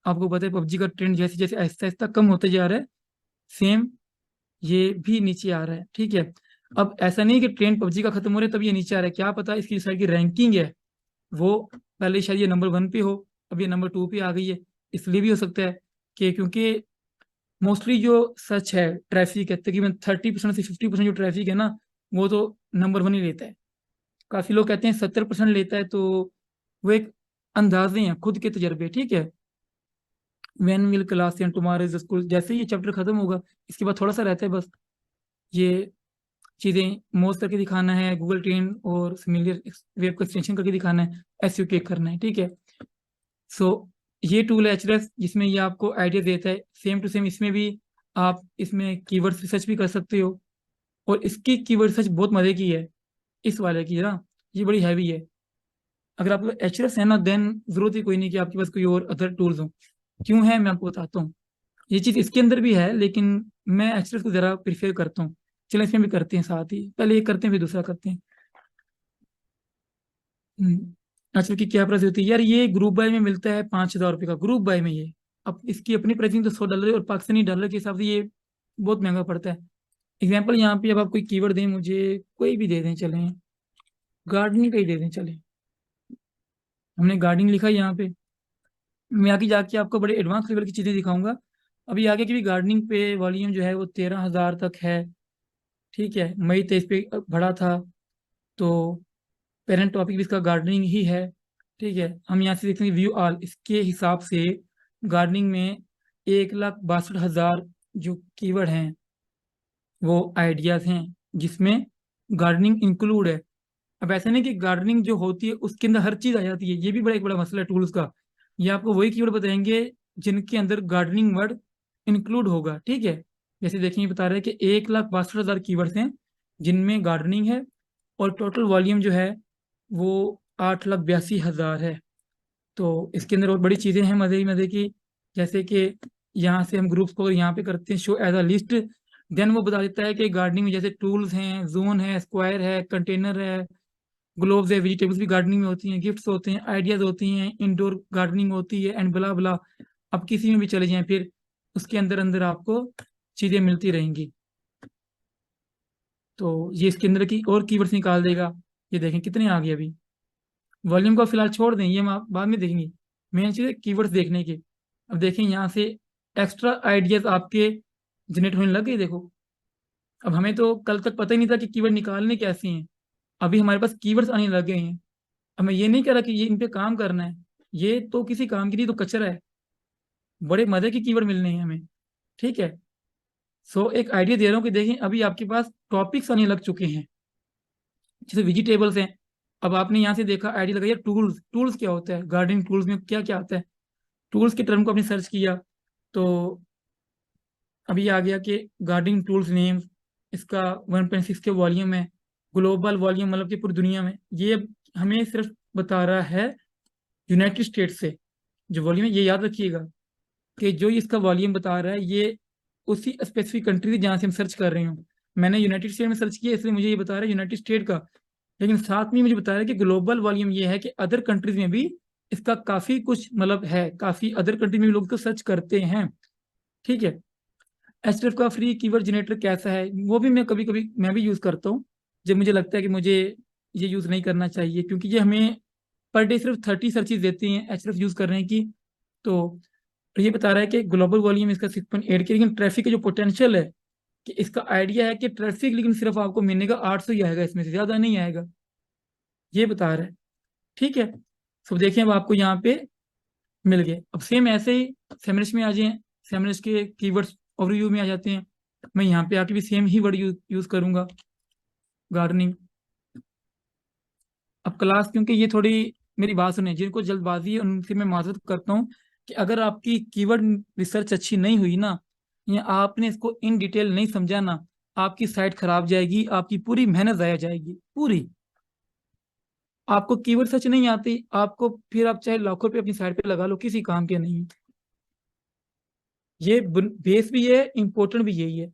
आपको पता है पबजी का ट्रेंड जैसे जैसे आहिस्ता आहिस्ता कम होते जा रहा है, सेम ये भी नीचे आ रहा है। ठीक है, अब ऐसा नहीं कि ट्रेंड पबजी का खत्म हो रहा है तब ये नीचे आ रहा है, क्या पता इसकी साइड की रैंकिंग है वो पहले शायद ये नंबर 1 पे हो, अब ये नंबर 2 पे आ गई है। इसलिए भी हो सकता है कि क्योंकि मोस्टली जो सच है ट्रैफिक है, तकरीबन 30% से 50% जो ट्रैफिक है ना, वो तो नंबर 1 ही लेता है। काफी लोग कहते हैं 70% लेता है, तो वो एक अंदाजे हैं, खुद के तजर्बे। ठीक है, when will class and tomorrow is school, जैसे ही ये चैप्टर खत्म होगा इसके बाद थोड़ा सा रहता है बस, ये चीजें मोज करके दिखाना है, गूगल ट्रेन और सिमिलर वेब को एक्सटेंशन करके दिखाना है, एसयू के करना है। ठीक है, सो ये टूल है एचरेस, जिसमें ये आपको आइडिया देता है। सेम टू सेम इसमें भी आप इसमें कीवर्ड रिसर्च भी कर सकते हो, और इसकी कीवर्ड रिसर्च बहुत मजे की है इस वाले की ना, ये बड़ी हैवी है। अगर आपको एचरेस है ना, देन जरूरत ही कोई नहीं कि आपके पास कोई और अदर टूल्स हो। क्यों है मैं आपको बताता हूँ। ये चीज़ इसके अंदर भी है, लेकिन मैं एचरेस को ज़रा प्रीफर करता हूँ। चलो इसमें भी करते हैं साथ ही, पहले ये करते हैं फिर दूसरा करते हैं। एचरेस की क्या प्राइस होती है यार, ये ग्रुप बाय में मिलता है 5,000 रुपये का, ग्रुप बाय में ये। अब इसकी अपनी प्राइसिंग तो $100 है, और पाकिस्तानी डॉलर के हिसाब से ये बहुत महंगा पड़ता है। एग्जाम्पल यहाँ पे अब आप कोई कीवर्ड दें मुझे, कोई भी दे दें चलें, गार्डनिंग का ही दे दें चलें। हमने गार्डनिंग लिखा है यहाँ पे, मैं आगे जाके आपको बड़े एडवांस लेवल की चीज़ें दिखाऊंगा। अभी आगे की भी गार्डनिंग पे वॉल्यूम जो है वो 13,000 तक है। ठीक है, मई 23 पे बढ़ा था, तो पेरेंट टॉपिक भी इसका गार्डनिंग ही है। ठीक है, हम यहाँ से देखते हैं व्यू ऑल, इसके हिसाब से गार्डनिंग में 1,62,000 जो कीवर्ड हैं वो आइडियाज हैं, जिसमें गार्डनिंग इंक्लूड है। अब ऐसा नहीं कि गार्डनिंग जो होती है उसके अंदर हर चीज आ जाती है, ये भी बड़ा एक बड़ा मसला है टूल्स का। ये आपको वही कीवर्ड बताएंगे जिनके अंदर गार्डनिंग वर्ड इंक्लूड होगा। ठीक है, जैसे देखिए ये बता रहे हैं कि 1,62,000 कीवर्ड्स हैं जिनमें गार्डनिंग है, और टोटल वॉल्यूम जो है वो 8,82,000 है। तो इसके अंदर और बड़ी चीज़ें हैं मज़े ही मज़े की, जैसे कि यहाँ से हम ग्रुप्स को यहाँ पे करते हैं show as a list, then वो बता देता है कि गार्डनिंग में जैसे टूल्स हैं, जोन है, स्क्वायर है, कंटेनर है, ग्लोव्स है, वेजिटेबल्स भी गार्डनिंग में होती हैं, गिफ्ट्स होते हैं, आइडियाज होती हैं, इंडोर गार्डनिंग होती है, एंड ब्ला ब्ला। अब किसी में भी चले जाएं फिर उसके अंदर अंदर आपको चीज़ें मिलती रहेंगी। तो ये इसके अंदर की और कीवर्ड्स निकाल देगा। ये देखें कितने आ गए अभी। वॉल्यूम को फिलहाल छोड़ दें, ये हम आप बाद में देखेंगे, मेन चीज़ है कीवर्ड्स देखने की। अब देखें यहाँ से एक्स्ट्रा आइडियाज आपके जनरेट होने लग गए, देखो। अब हमें तो कल तक पता ही नहीं था कि कीवर्ड निकालने कैसे हैं, अभी हमारे पास कीवर्ड्स आने लग गए हैं। अब मैं ये नहीं कह रहा कि ये इन पे काम करना है, ये तो किसी काम की नहीं, तो कचरा है। बड़े मजे के कीवर्ड मिलने हैं हमें। ठीक है, सो एक आइडिया दे रहा हूँ कि देखें अभी आपके पास टॉपिक्स आने लग चुके हैं, जैसे वेजिटेबल्स हैं। अब आपने यहाँ से देखा आइडिया लगाया टूल्स, टूल्स क्या होता है, गार्डनिंग टूल्स में क्या क्या आता है। टूल्स के टर्म को आपने सर्च किया, तो अभी आ गया कि गार्डनिंग टूल्स नेम, इसका 1.6 के वॉल्यूम है, ग्लोबल वॉल्यूम मतलब कि पूरी दुनिया में। ये हमें सिर्फ बता रहा है यूनाइटेड स्टेट्स से जो वॉल्यूम है। ये याद रखिएगा कि जो इसका वॉल्यूम बता रहा है ये उसी स्पेसिफिक कंट्री से जहाँ से हम सर्च कर रहे हो। मैंने यूनाइटेड स्टेट में सर्च किया इसलिए मुझे ये बता रहा है यूनाइटेड स्टेट का, लेकिन साथ में मुझे बता रहा है कि ग्लोबल वॉल्यूम ये है कि अदर कंट्रीज में भी इसका काफी कुछ मतलब है, काफी अदर कंट्री में भी लोग तो सर्च करते हैं। ठीक है, एचटीएफ का फ्री कीवर्ड जनरेटर कैसा है, वो भी मैं कभी कभी मैं भी यूज करता हूँ जब मुझे लगता है कि मुझे ये यूज नहीं करना चाहिए, क्योंकि ये हमें पर डे सिर्फ 30 सर्चेज देती हैं एचटीएफ यूज करने की। तो ये बता रहा है कि ग्लोबल वॉल्यूम इसका 6.8 की, लेकिन ट्रैफिक का जो पोटेंशियल है कि इसका आइडिया है कि ट्रैफिक लेकिन सिर्फ आपको मिलने का 800 ही आएगा, इसमें से ज्यादा नहीं आएगा, ये बता रहा है। ठीक है, सब देखें अब आपको यहाँ पे मिल गए। अब सेम ऐसे ही सेमरिश में आ जाए, सेमरिश के कीवर्ड्स ओवरव्यू में आ जाते हैं। मैं यहाँ पे आके भी सेम ही वर्ड यूज करूंगा, गार्डनिंग। अब क्लास, क्योंकि ये थोड़ी मेरी बात सुने, जिनको जल्दबाजी है उनसे मैं माजरत करता हूँ कि अगर आपकी कीवर्ड रिसर्च अच्छी नहीं हुई ना, या आपने इसको इन डिटेल नहीं समझा ना, आपकी साइट खराब जाएगी, आपकी पूरी मेहनत जाया जाएगी पूरी। आपको कीवर्ड सर्च नहीं आती, आपको फिर आप चाहे लाखों रुपये अपनी साइट पे लगा लो, किसी काम के नहीं। ये बेस भी है, इंपॉर्टेंट भी यही है।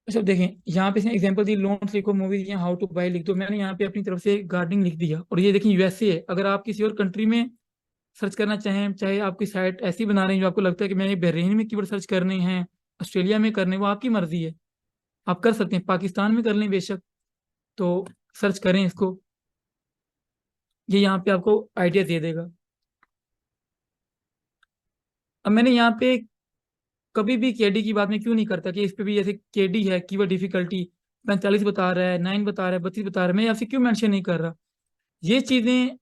अच्छा देखें यहाँ पे इसने एग्जांपल दी, लोन्स लिखो, मूवीज या हाउ टू बाय लिख दो। मैंने यहाँ पे अपनी तरफ से गार्डनिंग लिख दिया, और ये देखें यूएसए है। अगर आप किसी और कंट्री में सर्च करना चाहें, चाहे आपकी साइट ऐसी बना रहे हैं जो आपको लगता है कि मैं बहरीन में कीवर्ड सर्च करने हैं, ऑस्ट्रेलिया में करने, वो आपकी मर्जी है, आप कर सकते हैं, पाकिस्तान में कर लें बेशक। तो सर्च करें इसको, ये यहाँ पे आपको आइडिया दे देगा। अब मैंने यहाँ पे कभी भी केडी की बात में क्यों नहीं करता कि इस पे भी जैसे केडी है, कीवर्ड डिफिकल्टी 45 बता रहा है, 9 बता रहा है, 32 बता रहा है, मैं आपसे क्यों मेंशन नहीं कर रहा। ये चीजें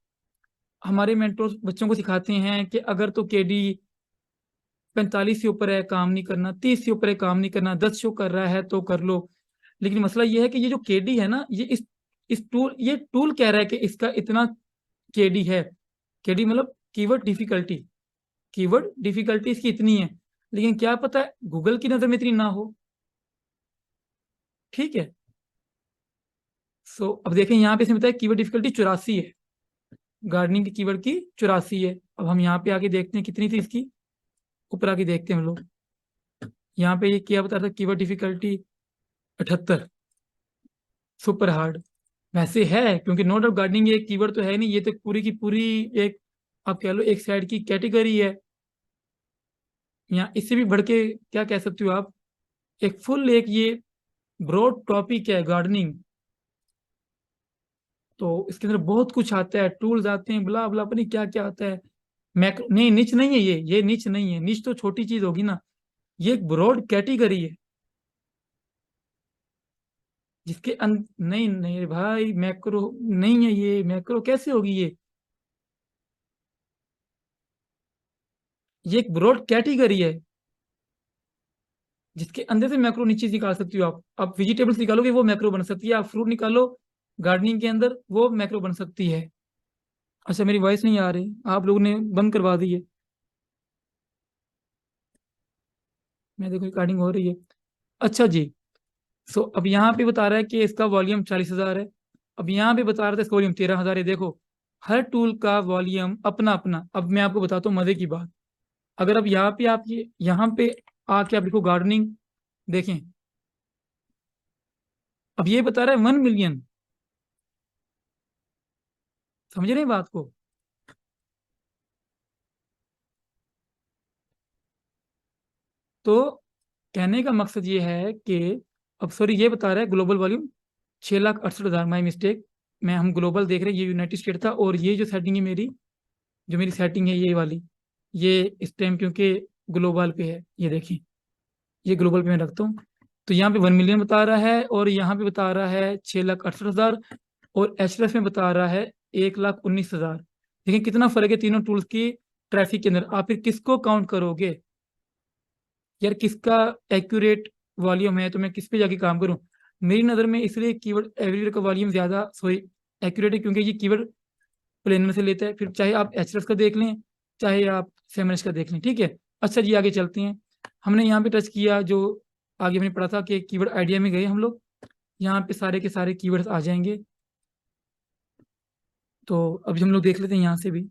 हमारे मेंटोर बच्चों को सिखाते हैं कि अगर तो केडी 45 से ऊपर है काम नहीं करना, 30 से ऊपर है काम नहीं करना, 10 शो कर रहा है तो कर लो। लेकिन मसला ये है कि ये जो केडी है ना, ये टूल कह रहा है कि इसका इतना केडी है। केडी मतलब कीवर्ड डिफिकल्टी इसकी इतनी है, लेकिन क्या पता है गूगल की नजर में इतनी ना हो। ठीक है। सो अब देखें यहाँ पे इसने बताया कीवर्ड डिफिकल्टी 84 है, गार्डनिंग की कीवर्ड की 84 है। अब हम यहाँ पे आके देखते हैं कितनी थी इसकी, ऊपर आके देखते हैं हम लोग। यहाँ पे ये क्या बता रहा था, कीवर्ड डिफिकल्टी 78, सुपर हार्ड। वैसे है क्योंकि नो डाउट गार्डनिंग ये कीवर्ड तो है नहीं, ये तो पूरी की पूरी एक, आप कह लो एक साइड की कैटेगरी है। या इससे भी बढ़ के क्या कह सकते हो आप, एक फुल एक ये ब्रॉड टॉपिक है गार्डनिंग। तो इसके अंदर बहुत कुछ आता है, टूल्स आते हैं, ब्ला ब्ला, पता नहीं क्या क्या आता है। मैक्रो नहीं, निच नहीं है ये निच नहीं है, निच तो छोटी चीज होगी ना, ये एक ब्रॉड कैटेगरी है जिसके नहीं नहीं भाई, मैक्रो नहीं है, ये मैक्रो कैसे होगी ये एक ब्रॉड कैटेगरी है जिसके अंदर से मैक्रो नीचे निकाल सकती हो आप वेजिटेबल्स निकालोगे वो मैक्रो बन सकती है, आप फ्रूट निकालो गार्डनिंग के अंदर वो मैक्रो बन सकती है। अच्छा मेरी वॉइस नहीं आ रही, आप लोगों ने बंद करवा दी है। मैं देखो रिकॉर्डिंग हो रही है। अच्छा जी। सो अब यहाँ पे बता रहा है कि इसका वॉल्यूम 40,000 है। अब यहाँ पे बता रहा था इसका वॉल्यूम 13,000 है। देखो हर टूल का वॉल्यूम अपना अपना। अब मैं आपको बताता हूँ मजे की बात, अगर अब यहाँ पे आप ये यहाँ पे आके आप लिखो गार्डनिंग, देखें अब ये बता रहा है 1 मिलियन। समझ रहे हैं बात को। तो कहने का मकसद ये है कि अब सॉरी ये बता रहा है ग्लोबल वॉल्यूम 6,68,000, माई मिस्टेक। मैं हम ग्लोबल देख रहे हैं, ये यूनाइटेड स्टेट था, और ये जो सेटिंग है मेरी, जो मेरी सेटिंग है ये वाली, ये इस टाइम क्योंकि ग्लोबल पे है, ये देखिए ये ग्लोबल पे मैं रखता हूँ। तो यहाँ पे 1 मिलियन बता रहा है, और यहाँ पे बता रहा है 6,68,000, और एचएस में बता रहा है 1,19,000। देखिए कितना फर्क है तीनों टूल्स की ट्रैफिक के अंदर। आप फिर किसको काउंट करोगे यार, किसका एक्यूरेट वॉल्यूम है, तो मैं किस पे जाके काम करूं। मेरी नज़र में इसलिए कीवर्ड एवरीवेयर का वॉल्यूम ज़्यादा सॉरी एक्यूरेट है, क्योंकि ये कीवर्ड प्लेनर से लेता है, फिर चाहे आप एचएस का देख लें चाहे आप सेमएस का देख लें। ठीक है। अच्छा जी आगे चलते हैं। हमने यहाँ पे टच किया, जो आगे हमने पढ़ा था कि कीवर्ड आइडिया में गए हम लोग, यहाँ पे सारे के सारे कीवर्ड्स आ जाएंगे। तो अभी हम लोग देख लेते हैं यहाँ से भी।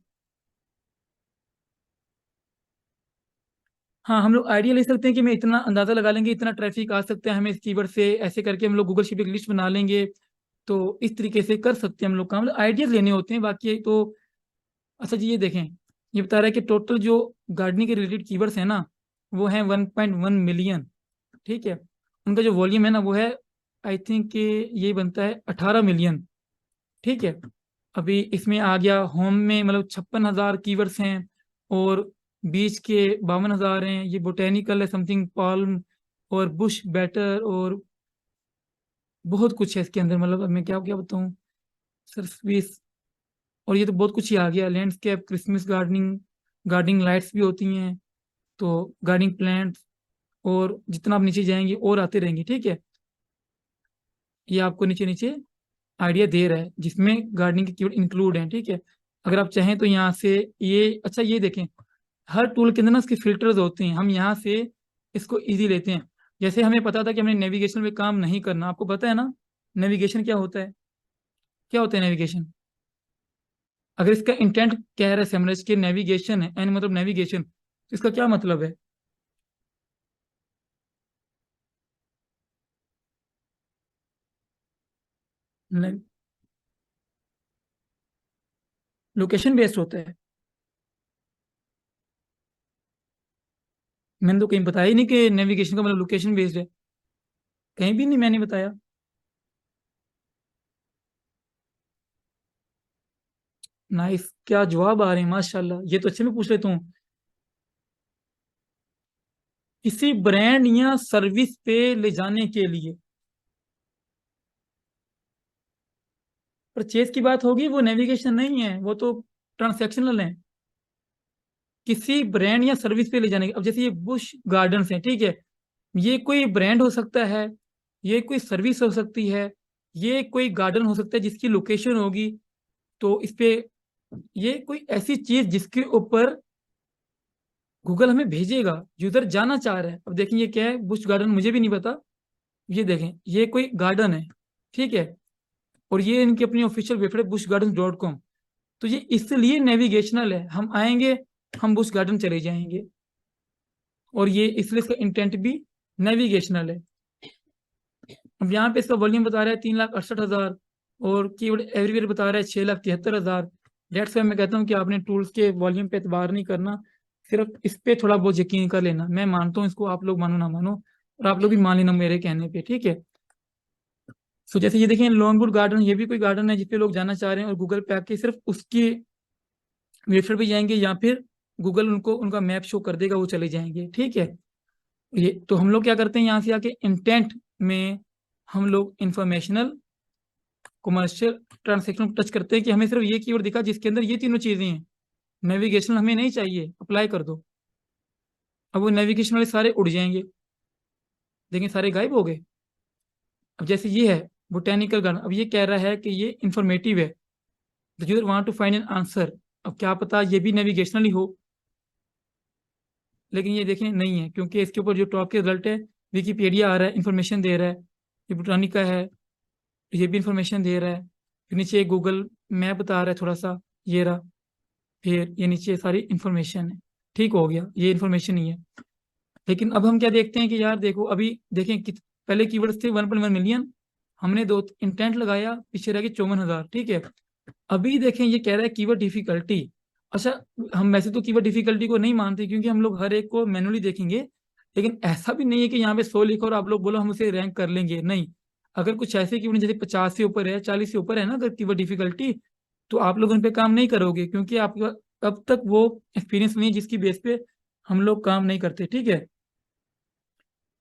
हाँ हम लोग आइडिया ले सकते हैं कि मैं इतना अंदाजा लगा लेंगे, इतना ट्रैफिक आ सकता है हमें इस कीवर्ड से, ऐसे करके हम लोग गूगल शीट पे एक लिस्ट बना लेंगे। तो इस तरीके से कर सकते हैं हम लोग काम, मतलब आइडियाज लेने होते हैं बाकी तो। अच्छा जी ये देखें, ये बता रहा है कि टोटल जो गार्डनिंग के रिलेटेड कीवर्ड्स हैं ना, वो हैं 1.1 मिलियन। ठीक है। उनका जो वॉल्यूम है ना वो है, आई थिंक कि ये बनता है 18 मिलियन। ठीक है। अभी इसमें आ गया होम में, मतलब 56,000 कीवर्ड्स हैं, और बीच के 52,000 हैं, ये बोटेनिकल है समथिंग पाल्म, और बुश बैटर, और बहुत कुछ है इसके अंदर, मतलब अब मैं क्या क्या बताऊँ, सर्विस, और ये तो बहुत कुछ ही आ गया, landscape, Christmas gardening, gardening lights भी होती हैं, तो गार्डनिंग प्लांट्स, और जितना आप नीचे जाएंगे और आते रहेंगे। ठीक है। ये आपको नीचे नीचे आइडिया दे रहा है जिसमें गार्डनिंग के कीवर्ड इंक्लूड हैं। ठीक है। अगर आप चाहें तो यहाँ से ये, अच्छा ये देखें, हर टूल के अंदर ना इसके फिल्टर्स होते हैं, हम यहाँ से इसको इजी लेते हैं। जैसे हमें पता था कि हमने नेविगेशन में काम नहीं करना, आपको पता है ना नेविगेशन क्या होता है, क्या होता है नेविगेशन। अगर इसका इंटेंट कह रहा है सेमरज के नेविगेशन है, एन मतलब नेविगेशन, तो इसका क्या मतलब है। लोकेशन बेस्ड होता है। मैंने तो कहीं बताया ही नहीं कि नेविगेशन का मतलब लोकेशन बेस्ड है, कहीं भी नहीं मैंने बताया। नाइस, क्या जवाब आ रहे हैं, माशाल्लाह, ये तो अच्छे में पूछ लेता हूँ। किसी ब्रांड या सर्विस पे ले जाने के लिए, परचेज की बात होगी, वो नेविगेशन नहीं है, वो तो ट्रांसैक्शनल है। किसी ब्रांड या सर्विस पे ले जाने के, अब जैसे ये बुश गार्डन्स है, ठीक है, ये कोई ब्रांड हो सकता है, ये कोई सर्विस हो सकती है, ये कोई गार्डन हो सकता है जिसकी लोकेशन होगी, तो इस पे ये कोई ऐसी चीज जिसके ऊपर गूगल हमें भेजेगा, यूजर जाना चाह रहा है। अब देखें ये क्या है, बुश गार्डन, मुझे भी नहीं पता। ये देखें, ये कोई गार्डन है, ठीक है, और ये इनकी अपनी ऑफिशियल वेबसाइट bushgardens.com। तो ये इसलिए नेविगेशनल है, हम आएंगे, हम बुश गार्डन चले जाएंगे, और ये इसलिए इसका इंटेंट भी नेविगेशनल है। अब यहाँ पे इसका वॉल्यूम बता रहा है 3,68,000, और कीवर्ड एवरीवेयर बता रहा है 6,73,000। डेट्स वाई मैं कहता हूँ कि आपने टूल्स के वॉल्यूम पे एतबार नहीं करना, सिर्फ इस पे थोड़ा बहुत यकीन कर लेना। मैं मानता हूँ इसको, आप लोग मानो ना मानो, और आप लोग भी मान लेना मेरे कहने पे, ठीक है। सो जैसे ये देखें लॉन्गवुड गार्डन, ये भी कोई गार्डन है जिसपे लोग जाना चाह रहे हैं, और गूगल पे आके सिर्फ उसकी वेबसाइट पे जाएंगे, या फिर गूगल उनको उनका मैप शो कर देगा, वो चले जाएंगे, ठीक है। ये तो हम लोग क्या करते हैं, यहाँ से आके इंटेंट में हम लोग इंफॉर्मेशनल, कमर्शियल, ट्रांसेक्शन टच करते हैं कि हमें सिर्फ ये कीवर्ड दिखा जिसके अंदर ये तीनों चीजें हैं। नेविगेशन हमें नहीं चाहिए, अप्लाई कर दो। अब वो नेविगेशन वाले सारे उड़ जाएंगे, देखें सारे गायब हो गए। अब जैसे ये है बोटेनिकल गार्डन, अब ये कह रहा है कि ये इंफॉर्मेटिव है, the user want to find an answer. अब क्या पता ये भी नेविगेशनल ही हो, लेकिन ये देखें नहीं है, क्योंकि इसके ऊपर जो टॉप के रिजल्ट है, विकीपीडिया आ रहा है, इंफॉर्मेशन दे रहा है। ये बोटानिका है, ये भी इंफॉर्मेशन दे रहा है। फिर नीचे गूगल मैप बता रहा है थोड़ा सा, ये रहा। फिर ये नीचे सारी इंफॉर्मेशन है, ठीक हो गया, ये इंफॉर्मेशन ही है। लेकिन अब हम क्या देखते हैं कि यार देखो, अभी देखें कि पहले कीवर्ड्स थे 1.1 मिलियन, हमने दो इंटेंट लगाया, पीछे रह गए 54,000, ठीक है। अभी देखें ये कह रहा है कीवर्ड डिफिकल्टी। अच्छा, हम वैसे तो कीवर्ड डिफिकल्टी को नहीं मानते, क्योंकि हम लोग हर एक को मैनुअली देखेंगे, लेकिन ऐसा भी नहीं है कि यहाँ पे 100 लिखो और आप लोग बोलो हम उसे रैंक कर लेंगे, नहीं। अगर कुछ ऐसे कीवर्ड जैसे 50 से ऊपर है, 40 से ऊपर है ना अगर कीवर्ड डिफिकल्टी, तो आप लोग उन पे काम नहीं करोगे, क्योंकि आपके अब तक वो एक्सपीरियंस नहीं है जिसकी बेस पे हम लोग काम नहीं करते, ठीक है।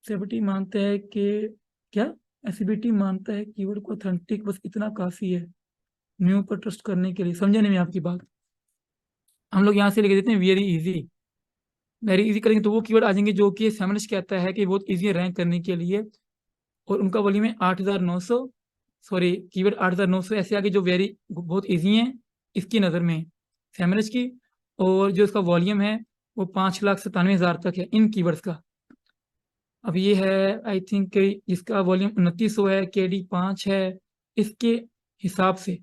एसबीटी मानता है कि क्या, एसबीटी मानता है कीवर्ड को ऑथेंटिक बस इतना काफी है न्यू पर ट्रस्ट करने के लिए। समझे नहीं मैं आपकी बात। हम लोग यहाँ से लिख देते हैं वेरी इजी, वेरी इजी करेंगे तो वो कीवर्ड आ जाएंगे जो कि फेमिनिस्ट कहता है कि बहुत इजी है रैंक करने के लिए, और उनका वॉल्यूम है 8,900। सॉरी, कीवर्ड 8,900 ऐसे आगे जो वेरी बहुत इजी हैं इसकी नज़र में, फेमिनिस्ट की। और जो इसका वॉल्यूम है वो 5,97,000 तक है इन कीवर्ड्स का। अब ये है, आई थिंक इसका वॉल्यूम 2900 है, KD 5 है, इसके हिसाब से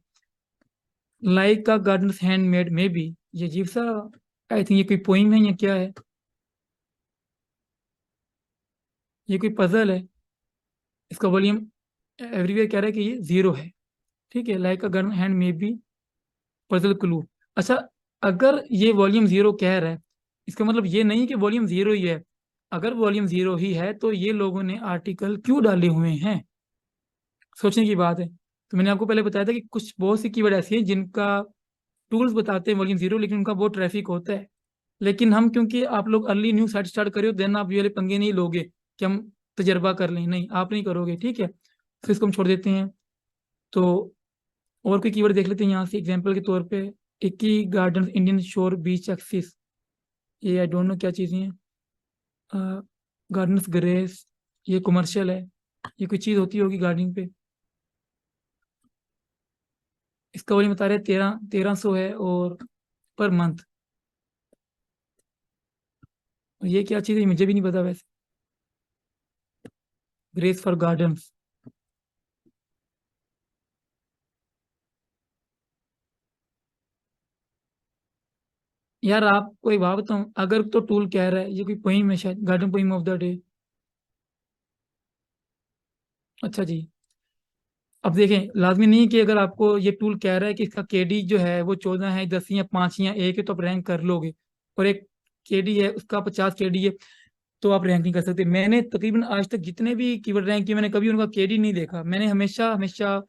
लाइक का गार्डन्स हैंडमेड में भी, ये अजीब सा, आई थिंक ये कोई पोइम है या क्या है, ये कोई पजल है। इसका वॉल्यूम एवरीवेयर कह रहा है कि ये 0 है, ठीक है। लाइक का गार्डन हैंड में भी पजल क्लू। अच्छा, अगर ये वॉल्यूम 0 कह रहा है, इसका मतलब ये नहीं कि वॉल्यूम 0 ही है। अगर वॉल्यूम 0 ही है तो ये लोगों ने आर्टिकल क्यों डाले हुए हैं, सोचने की बात है। तो मैंने आपको पहले बताया था कि कुछ बहुत सी कीवर्ड ऐसी हैं जिनका टूल्स बताते हैं वॉल्यूम 0, लेकिन उनका बहुत ट्रैफिक होता है। लेकिन हम, क्योंकि आप लोग अर्ली न्यू साइट स्टार्ट करे हो, देन आप ये वाले पंगे नहीं लोगे कि हम तजर्बा कर लें, नहीं आप नहीं करोगे, ठीक है। तो इसको हम छोड़ देते हैं। तो और कोई कीवर्ड देख लेते हैं यहाँ से एग्जांपल के तौर पे। इक्की गार्डन इंडियन शोर बीच एक्सिस, ये आई डोंट नो क्या चीज़ें हैं। गार्डन्स ग्रेस, ये कमर्शियल है, ये कोई चीज़ होती होगी गार्डनिंग पे। इसका वॉल्यूम बता रहे हैं 1300 है, और पर मंथ। ये क्या चीज़ है मुझे भी नहीं पता वैसे। ग्रेस फॉर गार्डन्स, यार आपको एक बात बताऊं, अगर तो टूल कह रहा है, ये कोई पोइम है शायद, garden poem of the day. अच्छा जी। अब देखें, लाजमी नहीं कि अगर आपको ये टूल कह रहा है कि इसका KD जो है वो 14 है, 10 या 5 या 1 है, तो आप रैंक कर लोगे। और एक KD है उसका 50 KD है, तो आप रैंक नहीं कर सकते। मैंने तकरीबन आज तक जितने भी कीवर्ड रैंक किए, मैंने कभी उनका केडी नहीं देखा। मैंने हमेशा हमेशा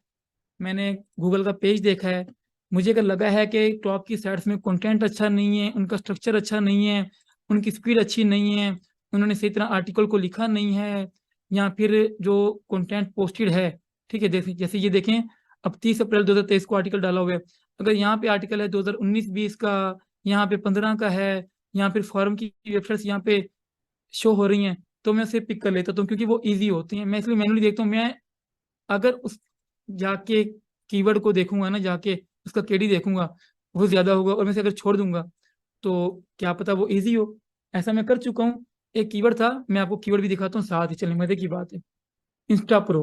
मैंने गूगल का पेज देखा है। मुझे अगर लगा है कि टॉप की साइट्स में कंटेंट अच्छा नहीं है, उनका स्ट्रक्चर अच्छा नहीं है, उनकी स्पीड अच्छी नहीं है, उन्होंने सही तरह आर्टिकल को लिखा नहीं है, या फिर जो कंटेंट पोस्टेड है, ठीक है, जैसे जैसे ये देखें, अब 30 अप्रैल 2023 को आर्टिकल डाला हुआ है। अगर यहाँ पे आर्टिकल है 2019-20 का, यहाँ पे 15 का है, यहाँ फिर फॉरम की वेबसाइट्स यहाँ पे शो हो रही हैं, तो मैं उसे पिक कर लेता हूँ क्योंकि वो इजी होती हैं। मैं इसलिए मैनुअली देखता हूँ। मैं अगर उस जाके कीवर्ड को देखूंगा ना, जाके उसका केडी देखूंगा, वो ज्यादा होगा, और मैं से अगर छोड़ दूंगा तो क्या पता वो इजी हो। ऐसा मैं कर चुका हूँ। एक कीवर्ड था, मैं आपको कीवर्ड भी दिखाता हूँ साथ ही, चलें, मजे की बात है। इंस्टा प्रो,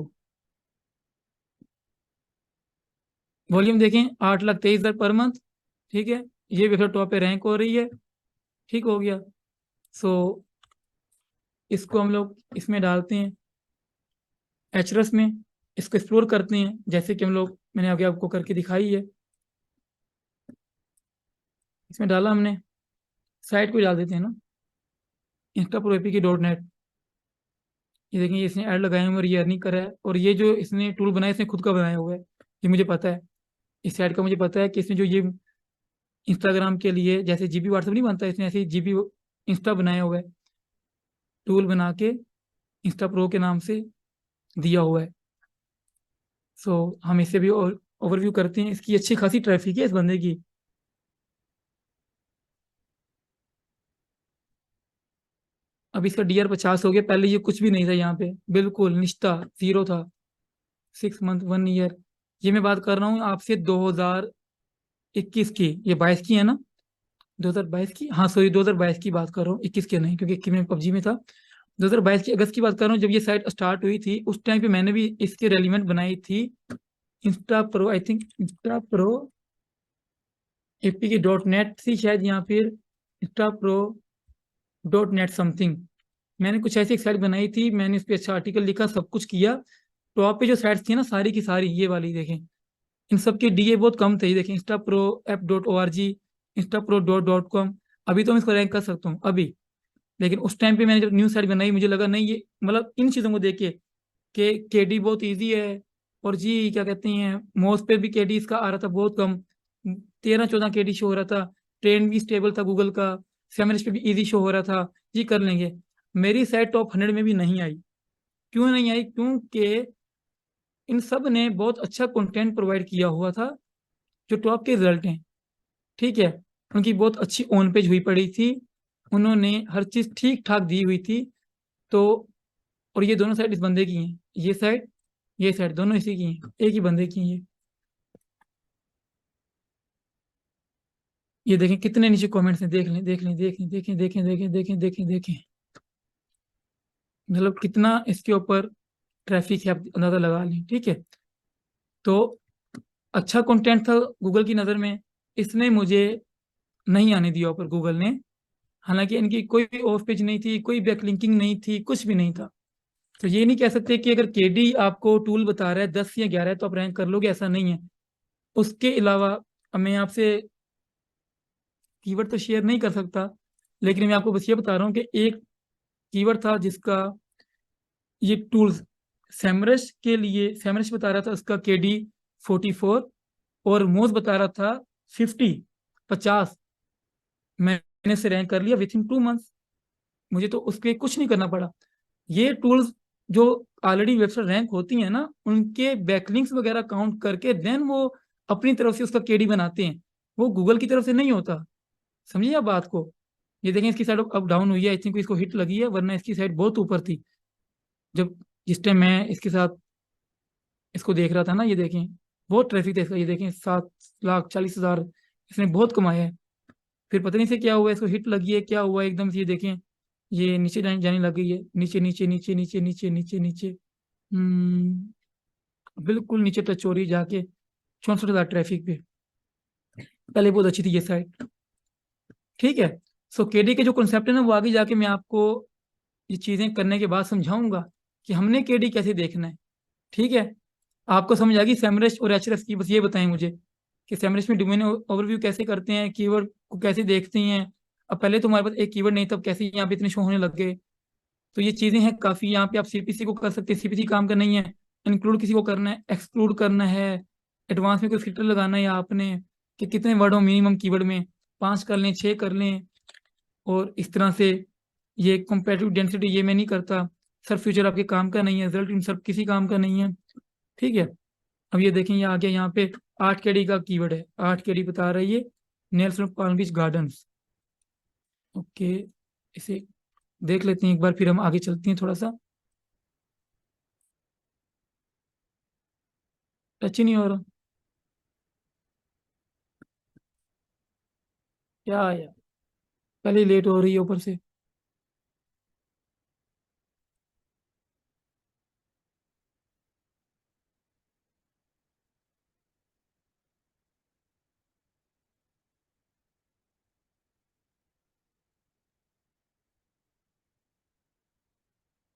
वॉल्यूम देखें, 8,23,000 पर मंथ, ठीक है। ये वेबसाइट टॉप पे रैंक हो रही है, ठीक हो गया। सो इसको हम लोग इसमें डालते हैं, एचरस में, इसको एक्सप्लोर करते हैं, जैसे कि हम लोग, मैंने आगे आपको करके दिखाई है। इसमें डाला हमने, साइट को ही डाल देते हैं ना, इंस्टा प्रो एपी की .net। ये देखें, ये इसने ऐड लगाए हैं और ये अर्निंग करा है। और ये जो इसने टूल बनाया, इसने खुद का बनाया हुआ है, ये मुझे पता है। इस साइट का मुझे पता है कि इसने जो ये इंस्टाग्राम के लिए जैसे जीबी व्हाट्सएप नहीं बनता, इसने ऐसे जीबी इंस्टा बनाया हुआ है, टूल बना के इंस्टा प्रो के नाम से दिया हुआ है। सो हम इसे भी ओवरव्यू करते हैं। इसकी अच्छी खासी ट्रैफिक है इस बंदे की। अब इसका DR 50 हो गया। पहले ये कुछ भी नहीं था यहाँ पे, बिल्कुल निश्ता जीरो था। 6 मंथ, 1 ईयर। ये मैं बात कर रहा हूँ आपसे 2021 की, ये 22 की है ना, 2022 की, हाँ सॉरी 2022 की बात कर रहा हूँ, 21 की नहीं, क्योंकि 21 में पबजी में था। 2022 की अगस्त की बात कर रहा हूँ, जब ये साइट स्टार्ट हुई थी, उस टाइम पे मैंने भी इसके रेलिवेंट बनाई थी। Insta pro, I think Insta pro AP की .net थी शायद, या फिर इंस्टा प्रो .net समथिंग। मैंने कुछ ऐसी एक साइट बनाई थी, मैंने इस पर अच्छा आर्टिकल लिखा, सब कुछ किया। टॉप पे जो साइट्स थी ना सारी की सारी, ये वाली देखें, इन सब के डीए बहुत कम थे। ये देखें, इंस्टा प्रो ऐप.org, इंस्टा प्रो .com। अभी तो मैं इसको रैंक कर सकता हूँ अभी, लेकिन उस टाइम पे मैंने जब न्यू साइट बनाई, मुझे लगा नहीं, ये मतलब इन चीज़ों को देख के कि केडी बहुत इजी है, और जी क्या कहते हैं, मोज पे भी केडी इसका आ रहा था बहुत कम, 13-14 केडी शो हो रहा था। ट्रेंड भी स्टेबल था गूगल का, सेमरिश पे भी इजी शो हो रहा था, जी कर लेंगे। मेरी साइट टॉप 100 में भी नहीं आई। क्यों नहीं आई? क्योंकि इन सब ने बहुत अच्छा कंटेंट प्रोवाइड किया हुआ था, जो टॉप के रिजल्ट हैं, ठीक है। उनकी बहुत अच्छी ऑन पेज हुई पड़ी थी, उन्होंने हर चीज ठीक ठाक दी हुई थी। तो और ये दोनों साइड इस बंदे की हैं, ये साइड दोनों इसी की हैं, एक ही बंदे की हैं। ये देखें कितने नीचे कमेंट्स हैं, देख लें, देख लें, देखें, देखें, देखें, देखें, देखें, देखें, देखें, मतलब कितना इसके ऊपर ट्रैफिक है, आप अंदाजा लगा लें, ठीक है। तो अच्छा कंटेंट था गूगल की नज़र में, इसने मुझे नहीं आने दिया ऊपर गूगल ने। हालांकि इनकी कोई ऑफ पेज नहीं थी, कोई बैकलिंकिंग नहीं थी, कुछ भी नहीं था। तो ये नहीं कह सकते कि अगर केडी आपको टूल बता रहा है 10 या 11 तो आप रैंक कर लोगे, ऐसा नहीं है। उसके अलावा अब मैं आपसे कीवर्ड तो शेयर नहीं कर सकता, लेकिन मैं आपको बस ये बता रहा हूँ कि एक कीवर्ड था जिसका ये टूल्स, सैमरश के लिए, सैमरश बता रहा था उसका KD 44, और मोज बता रहा था 50। मैंने से रैंक कर लिया विथ इन 2 मंथ्स। मुझे तो उसके कुछ नहीं करना पड़ा। ये टूल्स जो ऑलरेडी वेबसाइट रैंक होती हैं ना, उनके बैकलिंक्स वगैरह काउंट करके देन वो अपनी तरफ से उसका केडी बनाते हैं, वो गूगल की तरफ से नहीं होता। समझिए आप बात को। ये देखें, इसकी साइड अप डाउन हुई है, आई थिंक इसको हिट लगी है, वरना इसकी साइड बहुत ऊपर थी जब, जिस टाइम मैं इसके साथ इसको देख रहा था ना। ये देखें, बहुत ट्रैफिक था इसका, ये देखें 7,40,000 इसने बहुत कमाया है। फिर पता नहीं से क्या हुआ, इसको हिट लगी है, क्या हुआ एकदम से, ये देखें, ये नीचे जाने जाने लग गई है, नीचे नीचे नीचे नीचे नीचे नीचे नीचे, बिल्कुल नीचे टच हो रही है जाके, 64,000 ट्रैफिक पे। पहले बहुत अच्छी थी ये साइट, ठीक है। सो केडी के जो कॉन्सेप्ट है ना, वो आगे जाके मैं आपको ये चीज़ें करने के बाद समझाऊंगा कि हमने केडी कैसे देखना है, ठीक है। आपको समझ आ गई सेमरश और एचरस की, बस ये बताएं मुझे कि सेमरश में डोमेन ओवरव्यू कैसे करते हैं, कीवर्ड को कैसे देखते हैं। अब पहले तो हमारे पास एक कीवर्ड नहीं, तब कैसे यहाँ पे इतने शो होने लग गए। तो ये चीज़ें हैं काफ़ी। यहाँ पे आप सीपीसी को कर सकते हैं, सीपीसी काम करना ही है, इंक्लूड किसी को करना है, एक्सक्लूड करना है, एडवांस में कोई फिल्टर लगाना है आपने कि कितने वर्ड हो मिनिमम कीवर्ड में, 5 कर लें, 6 कर लें, और इस तरह से। ये कंपैरेटिव डेंसिटी ये मैं नहीं करता, सर फ्यूचर आपके काम का नहीं है, रिजल्ट इन सब किसी काम का नहीं है, ठीक है। अब ये देखें, ये आ गया यहाँ पे 8 KD का कीवर्ड है, 8 KD बता रहा है ये, nails of palm beach gardens. Okay, इसे देख लेते हैं एक बार, फिर हम आगे चलते हैं थोड़ा सा। टच ही नहीं हो रहा, क्या यार, पहले ही लेट हो रही है ऊपर से।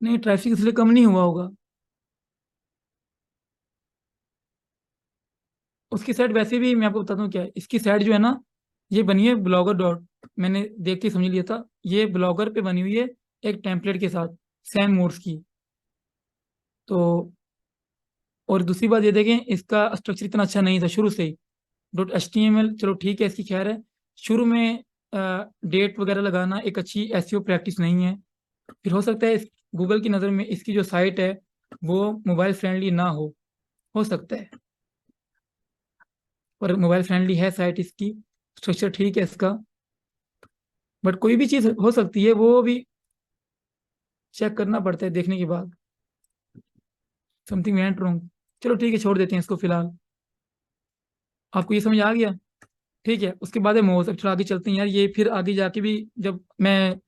नहीं, ट्रैफिक इसलिए कम नहीं हुआ होगा, उसकी साइड वैसे भी मैं आपको बताता हूँ क्या है, इसकी साइड जो है ना, ये बनी है ब्लॉगर डॉट, मैंने देख के समझ लिया था, ये ब्लॉगर पे बनी हुई है एक टेम्पलेट के साथ, सैम मोर्स की। तो और दूसरी बात ये देखें, इसका स्ट्रक्चर इतना अच्छा नहीं था शुरू से ही। Dot H T M L चलो ठीक है, इसकी खैर है, शुरू में डेट वगैरह लगाना एक अच्छी एसईओ प्रैक्टिस नहीं है। फिर हो सकता है गूगल की नज़र में इसकी जो साइट है वो मोबाइल फ्रेंडली ना हो सकता है, पर मोबाइल फ्रेंडली है साइट इसकी, स्ट्रक्चर ठीक है इसका। बट कोई भी चीज़ हो सकती है, वो भी चेक करना पड़ता है देखने के बाद, समथिंग वेंट रॉन्ग। चलो ठीक है, छोड़ देते हैं इसको फिलहाल। आपको ये समझ आ गया, ठीक है। उसके बाद है मोज, अब थोड़ा आगे चलते हैं यार, ये फिर आगे जाके भी जब मैं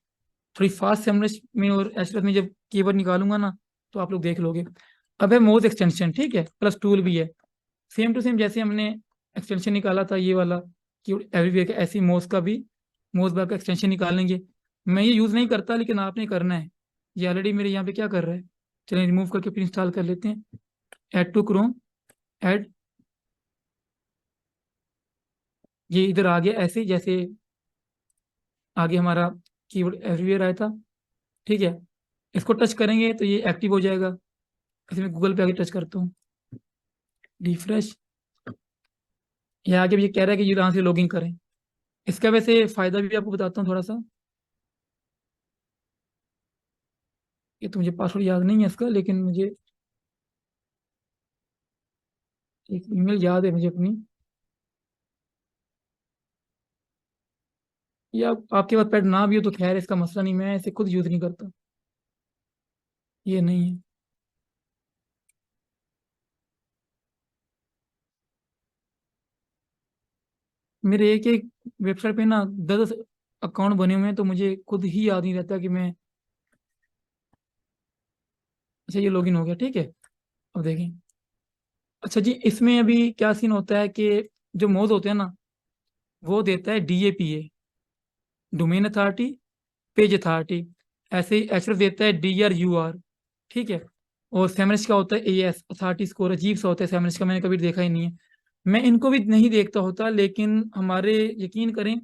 थोड़ी फास्ट सेमनेस में और एचरेस में जब कीवर्ड निकालूंगा ना, तो आप लोग देख लोगे। अब है मोज एक्सटेंशन, ठीक है, प्लस टूल भी है, सेम टू सेम जैसे हमने एक्सटेंशन निकाला था ये वाला कीवर्ड एवरीवेयर का, ऐसी मोज का भी, मोज बार का एक्सटेंशन निकालेंगे। मैं ये यूज़ नहीं करता, लेकिन आपने करना है, ये ऑलरेडी मेरे यहाँ पे क्या कर रहा है। चलिए रिमूव करके फिर इंस्टॉल कर लेते हैं। ऐड टू क्रोम, ऐड, ये इधर आ गया ऐसे ही जैसे आगे हमारा कीवर्ड एवरीवेयर आया था, ठीक है। इसको टच करेंगे तो ये एक्टिव हो जाएगा। इसमें गूगल पे आगे टच करता हूँ, रिफ्रेश, ये आगे भी ये कह रहा है कि ये यहाँ से लॉगिन करें। इसका वैसे फ़ायदा भी आपको बताता हूँ थोड़ा सा। ये तो मुझे पासवर्ड याद नहीं है इसका, लेकिन मुझे एक ईमेल याद है मुझे अपनी, या आपके पास पैड ना भी हो तो खैर इसका मसला नहीं, मैं इसे खुद यूज़ नहीं करता। ये नहीं है, मेरे एक एक वेबसाइट पे ना 10 अकाउंट बने हुए हैं, तो मुझे खुद ही याद नहीं रहता कि मैं, अच्छा ये लॉगिन हो गया, ठीक है। अब देखें, अच्छा जी, इसमें अभी क्या सीन होता है कि जो मोड होते हैं ना, वो देता है DAPA, domain authority, page authority. ऐसे ही एचरेफ देता है DRUR, ठीक है। और सेमरस का होता है AS, अथॉरिटी स्कोर, अजीब सा होता है सेमरस का, मैंने कभी देखा ही नहीं है। मैं इनको भी नहीं देखता होता, लेकिन हमारे, यकीन करें,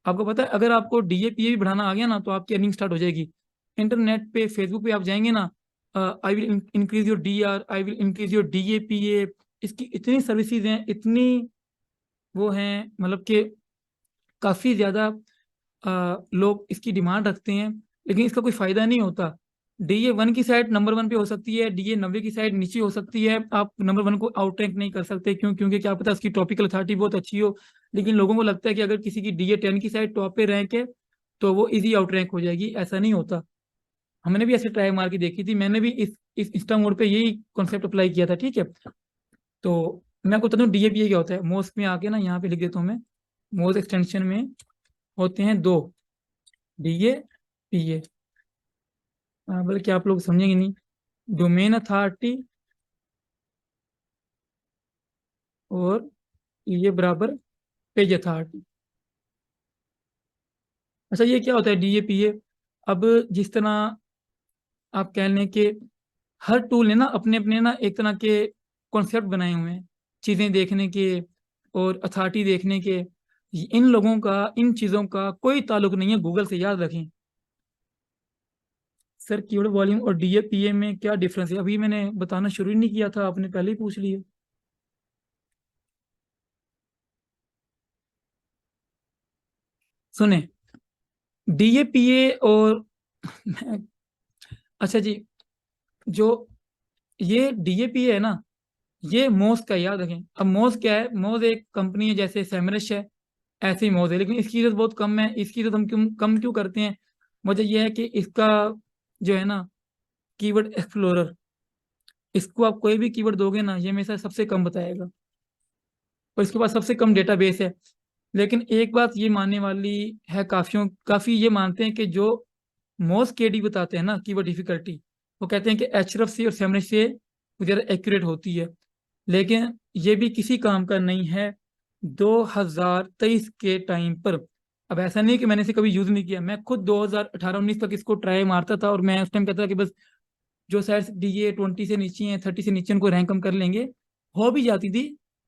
आपको पता है अगर आपको DAPA भी बढ़ाना आ गया ना, तो आपकी अर्निंग स्टार्ट हो जाएगी। इंटरनेट पे, फेसबुक पे आप जाएंगे ना, आई will increase your DR, I will increase your DAPA, इसकी इतनी सर्विसेज हैं, इतनी वो हैं, मतलब कि काफ़ी ज़्यादा लोग इसकी डिमांड रखते हैं, लेकिन इसका कोई फायदा नहीं होता। DA1 की साइड नंबर 1 पे हो सकती है, DA90 की साइड नीचे हो सकती है, आप नंबर 1 को आउट रैंक नहीं कर सकते, क्योंकि क्या पता उसकी टॉपिकल अथॉरिटी बहुत अच्छी हो। लेकिन लोगों को लगता है कि अगर किसी की DA10 की साइड टॉप पे रैंक है तो वो इजी आउट रैंक हो जाएगी, ऐसा नहीं होता। हमने भी ऐसे ट्राई मार के देखी थी, मैंने भी इस इंस्टा मोड पे यही कॉन्सेप्ट अप्लाई किया था, ठीक है। तो मैं आपको बता दूं DAPA क्या होता है, मोस्ट में आके ना यहाँ पे लिख देता हूँ मैं, मोस्ट एक्सटेंशन में होते हैं दो, DAPA, बल्कि आप लोग समझेंगे नहीं, डोमेन अथॉरिटी और ये बराबर पेज अथॉरिटी। अच्छा, ये क्या होता है DAPA? अब जिस तरह आप कह लें कि हर टूल ने ना अपने अपने ना एक तरह के कॉन्सेप्ट बनाए हुए हैं, चीज़ें देखने के और अथॉरिटी देखने के। इन लोगों का, इन चीज़ों का कोई ताल्लुक नहीं है गूगल से, याद रखें। सर कीवर्ड वॉल्यूम और डीएपीए में क्या डिफरेंस है? अभी मैंने बताना शुरू ही नहीं किया था, आपने पहले ही पूछ लिया। सुने, डीएपीए और अच्छा जी, जो ये डीएपीए है ना, ये मोज का, याद रखें। अब मोज क्या है? मोज एक कंपनी है, जैसे सेमरश है, ऐसे ही मोज है, लेकिन इसकी इज्जत बहुत कम है। इसकी इज्जत हम क्यों कम क्यों करते हैं? वजह यह है कि इसका जो है ना, कीवर्ड एक्सप्लोरर, इसको आप कोई भी कीवर्ड दोगे ना, ये हमेशा सबसे कम बताएगा, और इसके पास सबसे कम डेटाबेस है। लेकिन एक बात ये मानने वाली है, काफी ये मानते हैं कि जो मोस्ट केडी बताते हैं ना कीवर्ड डिफिकल्टी, वो कहते हैं कि एचरफ से और सेमरश से वो ज़्यादा एक्यूरेट होती है। लेकिन ये भी किसी काम का नहीं है 2023 के टाइम पर। अब ऐसा नहीं कि मैंने इसे कभी यूज नहीं किया, मैं खुद 2018-19 तक इसको ट्राई मारता था, और मैं उस टाइम कहता था कि बस जो शायद डीए 20 से नीचे हैं, 30 से नीचे, उनको रैंक हम कर लेंगे, हो भी जाती थी।